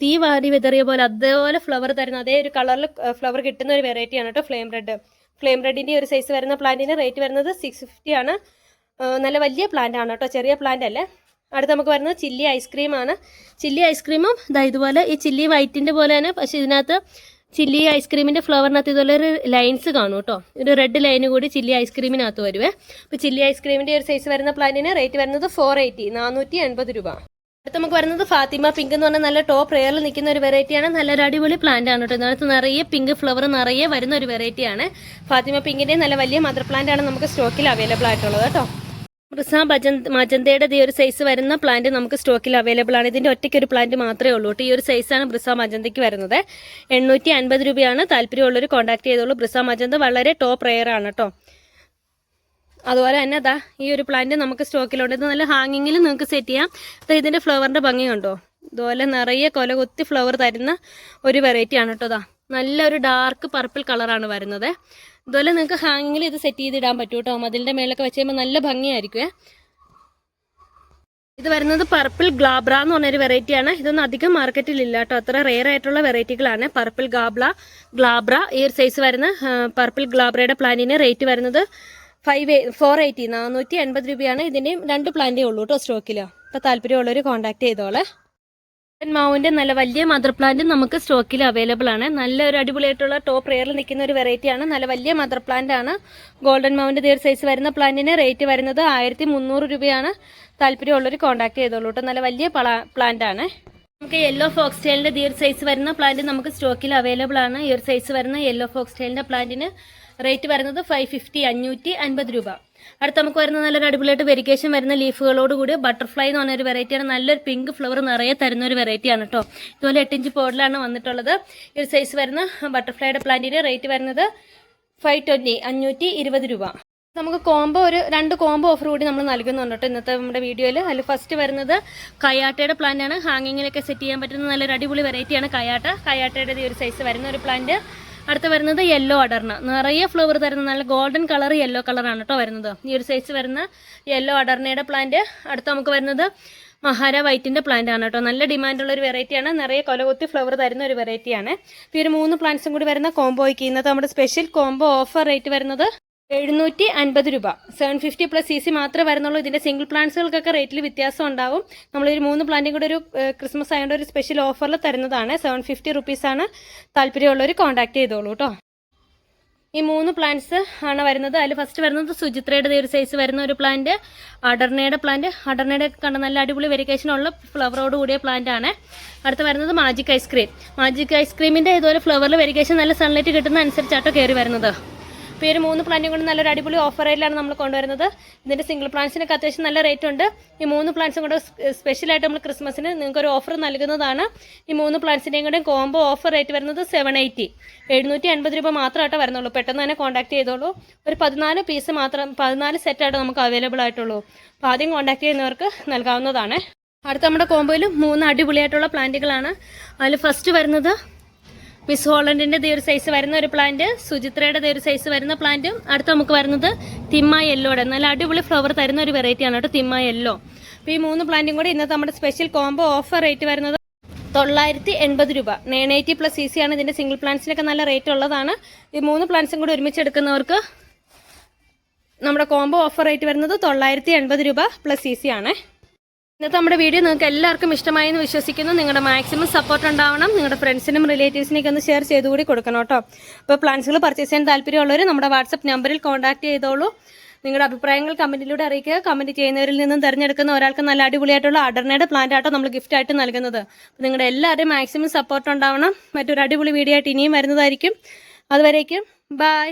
തീ വാരി വിതറിയ പോലെ അതേപോലെ ഫ്ലവർ തരുന്ന അതേ ഒരു കളറിൽ ഫ്ലവർ കിട്ടുന്ന ഒരു വെറൈറ്റിയാണ് കേട്ടോ ഫ്ലെയിം റെഡ്. ഫ്ലെയിം റെഡിൻ്റെ ഒരു സൈസ് വരുന്ന പ്ലാന്റിന് റേറ്റ് വരുന്നത് 650 ആണ്. നല്ല വലിയ പ്ലാന്റ് ആണ് കേട്ടോ, ചെറിയ പ്ലാന്റ് അല്ലേ. അടുത്ത് നമുക്ക് വരുന്നത് ചില്ലി ഐസ്ക്രീമാണ്. ചില്ലി ഐസ്ക്രീമും ഇതുപോലെ ഈ ചില്ലി വൈറ്റിൻ്റെ പോലെ തന്നെ, പക്ഷേ ഇതിനകത്ത് ചില്ലി ഐസ്ക്രീമിൻ്റെ ഫ്ലവറിനകത്ത് ഇതുപോലെ ഒരു ലൈൻസ് കാണും കേട്ടോ. ഒരു റെഡ് ലൈന് കൂടി ചില്ലി ഐസ്ക്രീമിനകത്ത് വരുവേ. അപ്പോൾ ചില്ലി ഐസ്ക്രീമിൻ്റെ ഒരു സൈസ് വരുന്ന പ്ലാന്റിന് റേറ്റ് വരുന്നത് 480, 480 രൂപ. അടുത്ത് നമുക്ക് വരുന്നത് ഫാത്തിമ പിങ്ക് എന്ന് പറഞ്ഞാൽ നല്ല ടോപ്പ് റെയറിൽ നിൽക്കുന്ന ഒരു വെറൈറ്റിയാണ്. നല്ലൊരു അടിപൊളി പ്ലാന്റ് ആണ് കേട്ടോ. ഇതിനകത്ത് നിറയെ പിങ്ക് ഫ്ലവർ നിറയെ വരുന്ന ഒരു വെറൈറ്റിയാണ്. ഫാത്തിമ പിങ്കിൻ്റെ നല്ല വലിയ മദർ പ്ലാന്റ് ആണ് നമുക്ക് സ്റ്റോക്കിൽ അവൈലബിൾ ആയിട്ടുള്ളത് കേട്ടോ. ബ്രിസ മജന്തയുടെ ഈ ഒരു സൈസ് വരുന്ന പ്ലാന്റ് നമുക്ക് സ്റ്റോക്കിൽ അവൈലബിൾ ആണ്. ഇതിൻ്റെ ഒറ്റയ്ക്കൊരു പ്ലാന്റ് മാത്രമേ ഉള്ളൂ കേട്ടോ. ഈ ഒരു സൈസാണ് ബ്രിസ മജന്തയ്ക്ക് വരുന്നത്. 850 രൂപയാണ്. താല്പര്യമുള്ളവർ കോൺടാക്ട് ചെയ്തോളൂ. ബ്രിസ മജന്ത വളരെ ടോപ്പ് റെയർ ആണ് കേട്ടോ. അതുപോലെ തന്നെ അതാ ഈ ഒരു പ്ലാന്റ് നമുക്ക് സ്റ്റോക്കിലുണ്ട്. ഇത് നല്ല ഹാങ്ങിങ്ങിൽ നിങ്ങൾക്ക് സെറ്റ് ചെയ്യാം. ഇതിൻ്റെ ഫ്ലവറിൻ്റെ ഭംഗി കണ്ടോ. ഇതുപോലെ നിറയെ കൊലകുത്തി ഫ്ലവർ തരുന്ന ഒരു വെറൈറ്റി ആണ് കേട്ടോ. നല്ലൊരു ഡാർക്ക് പർപ്പിൾ കളറാണ് വരുന്നത്. ഇതുപോലെ നിങ്ങൾക്ക് ഹാങ്ങിങ്ങിൽ ഇത് സെറ്റ് ചെയ്തിടാൻ പറ്റും കേട്ടോ. മതിലിൻ്റെ മേലൊക്കെ വെച്ച് കഴിയുമ്പോൾ നല്ല ഭംഗിയായിരിക്കുമേ. ഇത് വരുന്നത് പർപ്പിൾ ഗ്ലാബ്ര എന്ന് പറഞ്ഞൊരു വെറൈറ്റിയാണ്. ഇതൊന്നും അധികം മാർക്കറ്റിലില്ല കേട്ടോ. അത്ര റെയർ ആയിട്ടുള്ള വെറൈറ്റികളാണ്. പർപ്പിൾ ഗ്ലാബ്ര ഈ ഒരു സൈസ് വരുന്ന പർപ്പിൾ ഗ്ലാബ്രയുടെ പ്ലാന്റിന് റേറ്റ് വരുന്നത് 480, 480 രൂപയാണ്. ഇതിൻ്റെയും 2 പ്ലാന്റേ ഉള്ളൂ കേട്ടോ സ്റ്റോക്കിൽ. അപ്പോൾ താല്പര്യമുള്ളവർ കോൺടാക്ട് ചെയ്തോളെ. മാവിൻ്റെ നല്ല വലിയ മദർ പ്ലാന്റ് നമുക്ക് സ്റ്റോക്കിൽ അവൈലബിൾ ആണ്. നല്ലൊരു അടിപൊളിയായിട്ടുള്ള ടോപ്പ് റെയറിൽ നിൽക്കുന്ന ഒരു വെറൈറ്റിയാണ്. നല്ല വലിയ മദർ പ്ലാന്റ് ആണ്. ഗോൾഡൻ മാവിൻ്റെ ഒരു സൈസ് വരുന്ന പ്ലാന്റിന് റേറ്റ് വരുന്നത് 1300 രൂപയാണ്. താല്പര്യമുള്ളവർ കോൺടാക്ട് ചെയ്തോളൂ കേട്ടോ. നല്ല വലിയ പ്ലാന്റ് ആണ്. നമുക്ക് യെല്ലോ ഫോക്സ് ടെയിലിൻ്റെ ഈ ഒരു സൈസ് വരുന്ന പ്ലാന്റ് നമുക്ക് സ്റ്റോക്കിൽ അവൈലബിൾ ആണ്. ഈ ഒരു സൈസ് വരുന്ന യെല്ലോ ഫോക്സ് ടെയിലിൻ്റെ പ്ലാന്റിന് റേറ്റ് വരുന്നത് 550, 550 രൂപ. അടുത്ത് നമുക്ക് വരുന്ന നല്ലൊരു അടിപൊളിയായിട്ട് വെരിക്കേഷൻ വരുന്ന ലീഫുകളോട് കൂടി ബട്ടർഫ്ലൈ എന്ന് പറഞ്ഞൊരു വെറൈറ്റിയാണ്. നല്ലൊരു പിങ്ക് ഫ്ലവർ നിറയെ തരുന്ന ഒരു വെറൈറ്റിയാണ് കേട്ടോ. ഇതുപോലെ 8 ഇഞ്ച് പോഡിലാണ് വന്നിട്ടുള്ളത്. ഈ ഒരു സൈസ് വരുന്ന ബട്ടർഫ്ലൈയുടെ പ്ലാന്റിന് റേറ്റ് വരുന്നത് 520, 520 രൂപ. നമുക്ക് ഒരു 2 കോംബോ ഓഫർ കൂടി നമ്മൾ നൽകുന്നുണ്ട് കേട്ടോ ഇന്നത്തെ നമ്മുടെ വീഡിയോയിൽ. അതിൽ ഫസ്റ്റ് വരുന്നത് കയാട്ടയുടെ പ്ലാന്റ് ആണ്. ഹാങ്ങിങ്ങിലൊക്കെ സെറ്റ് ചെയ്യാൻ പറ്റുന്ന നല്ലൊരു അടിപൊളി വെറൈറ്റിയാണ് കയാട്ടയുടെ ഈ ഒരു സൈസ് വരുന്ന ഒരു പ്ലാന്റ്. അടുത്ത വരുന്നത് യെല്ലോ അടർണ. നിറയെ ഫ്ലവർ തരുന്ന നല്ല ഗോൾഡൻ കളർ യെല്ലോ കളറാണ് കേട്ടോ വരുന്നത്. ഈ ഒരു സൈസ് വരുന്ന യെല്ലോ അടർണയുടെ പ്ലാന്റ്. അടുത്ത നമുക്ക് വരുന്നത് മഹാര വൈറ്റിൻ്റെ പ്ലാന്റ് ആണ് കേട്ടോ. നല്ല ഡിമാൻഡുള്ള ഒരു വെറൈറ്റിയാണ്. നിറയെ കൊലകുത്തി ഫ്ലവർ തരുന്ന ഒരു വെറൈറ്റിയാണ്. ഇപ്പോൾ ഈ ഒരു 3 പ്ലാന്റ്സും കൂടി വരുന്ന കോംബോയ്ക്ക് ഇന്നത്തെ നമ്മുടെ സ്പെഷ്യൽ കോംബോ ഓഫർ റേറ്റ് വരുന്നത് 750 രൂപ. 750 പ്ലസ് CC മാത്രമേ വരുന്നുള്ളൂ. ഇതിൻ്റെ സിംഗിൾ പ്ലാന്റ്സുകൾക്കൊക്കെ റേറ്റിൽ വ്യത്യാസം ഉണ്ടാവും. നമ്മളൊരു 3 പ്ലാന്റും കൂടെ ഒരു ക്രിസ്മസ് ആയതുകൊണ്ട് ഒരു സ്പെഷ്യൽ ഓഫറിൽ തരുന്നതാണ്. 750 റുപ്പീസാണ്. താല്പര്യമുള്ളവർ കോൺടാക്ട് ചെയ്തോളൂ കേട്ടോ. ഈ 3 പ്ലാന്റ്സ് ആണ് വരുന്നത്. അതിൽ ഫസ്റ്റ് വരുന്നത് സുചിത്രയുടെ ഒരു സൈസ് വരുന്ന ഒരു പ്ലാന്റ്, അടർണയുടെ കണ്ട നല്ല അടിപൊളി വെരിക്കേഷനുള്ള ഫ്ലവറോട് കൂടിയ പ്ലാന്റ് ആണ്. അടുത്ത് വരുന്നത് മാജിക് ഐസ്ക്രീമിൻ്റെ ഇതുപോലെ ഫ്ലവറിൽ വെരിക്കേഷൻ നല്ല സൺലൈറ്റ് കിട്ടുന്ന അനുസരിച്ചാട്ടോ കയറി വരുന്നത്. ഇപ്പോൾ ഈ ഒരു 3 പ്ലാന്റും കൊണ്ട് നല്ലൊരു അടിപൊളി ഓഫർ റേറ്റിലാണ് നമ്മൾ കൊണ്ടുവരുന്നത്. ഇതിൻ്റെ സിംഗിൾ പ്ലാന്റ്സിനൊക്കെ അത്യാവശ്യം നല്ല റേറ്റ് ഉണ്ട്. ഈ 3 പ്ലാന്റ്സും കൂടെ സ്പെഷ്യലായിട്ട് നമ്മൾ ക്രിസ്മസിന് നിങ്ങൾക്കൊരു ഓഫർ നൽകുന്നതാണ്. ഈ 3 പ്ലാന്റ്സിൻ്റെയും കൂടെ കോംബോ ഓഫർ റേറ്റ് വരുന്നത് 780, 750 രൂപ മാത്രമായിട്ട് വരുന്നുള്ളൂ. പെട്ടെന്ന് തന്നെ കോൺടാക്ട് ചെയ്തോളൂ. ഒരു 14 പീസ് മാത്രം, 14 സെറ്റായിട്ട് നമുക്ക് അവൈലബിൾ ആയിട്ടുള്ളൂ. അപ്പോൾ ആദ്യം കോൺടാക്ട് ചെയ്യുന്നവർക്ക് നൽകാവുന്നതാണ്. അടുത്ത നമ്മുടെ കോംബോയിൽ 3 അടിപൊളിയായിട്ടുള്ള പ്ലാന്റുകളാണ്. അതിൽ ഫസ്റ്റ് വരുന്നത് മിസ് ഹോളണ്ടിൻ്റെ ഒരു സൈസ് വരുന്ന ഒരു പ്ലാന്റ്, സുചിത്രയുടെ ഒരു സൈസ് വരുന്ന പ്ലാന്റും. അടുത്ത് നമുക്ക് വരുന്നത് തിമ്മ യെല്ലോയുടെ നല്ല അടിപൊളി ഫ്ലവർ തരുന്ന ഒരു വെറൈറ്റിയാണ് കേട്ടോ, തിമ്മ യെല്ലോ. അപ്പോൾ ഈ 3 പ്ലാന്റും കൂടി ഇന്നത്തെ നമ്മുടെ സ്പെഷ്യൽ കോംബോ ഓഫർ റേറ്റ് വരുന്നത് 980 രൂപ. 980 പ്ലസ് CC ആണ്. ഇതിൻ്റെ സിംഗിൾ പ്ലാന്റ്സിനൊക്കെ നല്ല റേറ്റ് ഉള്ളതാണ്. ഈ 3 പ്ലാന്റ്സും കൂടി ഒരുമിച്ച് എടുക്കുന്നവർക്ക് നമ്മുടെ കോംബോ ഓഫർ റേറ്റ് വരുന്നത് 980 രൂപ പ്ലസ് CC ആണ്. ഇന്നത്തെ നമ്മുടെ വീഡിയോ നിങ്ങൾക്ക് എല്ലാവർക്കും ഇഷ്ടമായി എന്ന് വിശ്വസിക്കുന്നു. നിങ്ങളുടെ മാക്സിമം സപ്പോർട്ട് ഉണ്ടാവണം. നിങ്ങളുടെ ഫ്രണ്ട്സിനും റിലേറ്റീവ്സിനൊക്കെ ഒന്ന് ഷെയർ ചെയ്തുകൂടി കൊടുക്കണം കേട്ടോ. അപ്പോൾ പ്ലാന്റ്സുകൾ പർച്ചേസ് ചെയ്യാൻ താല്പര്യമുള്ളവർ നമ്മുടെ വാട്സപ്പ് നമ്പറിൽ കോൺടാക്ട് ചെയ്തോളൂ. നിങ്ങളുടെ അഭിപ്രായങ്ങൾ കമൻറ്റിലൂടെ അറിയിക്കുക. കമൻറ്റ് ചെയ്യുന്നവരിൽ നിന്നും തിരഞ്ഞെടുക്കുന്ന ഒരാൾക്ക് നല്ല അടിപൊളിയായിട്ടുള്ള അടർണയുടെ പ്ലാന്റ് ആട്ടോ നമ്മൾ ഗിഫ്റ്റ് ആയിട്ട് നൽകുന്നത്. അപ്പോൾ നിങ്ങളുടെ എല്ലാവരുടെയും മാക്സിമം സപ്പോർട്ട് ഉണ്ടാവണം. മറ്റൊരു അടിപൊളി വീഡിയോ ആയിട്ട് ഇനിയും വരുന്നതായിരിക്കും. അതുവരേക്കും ബൈ.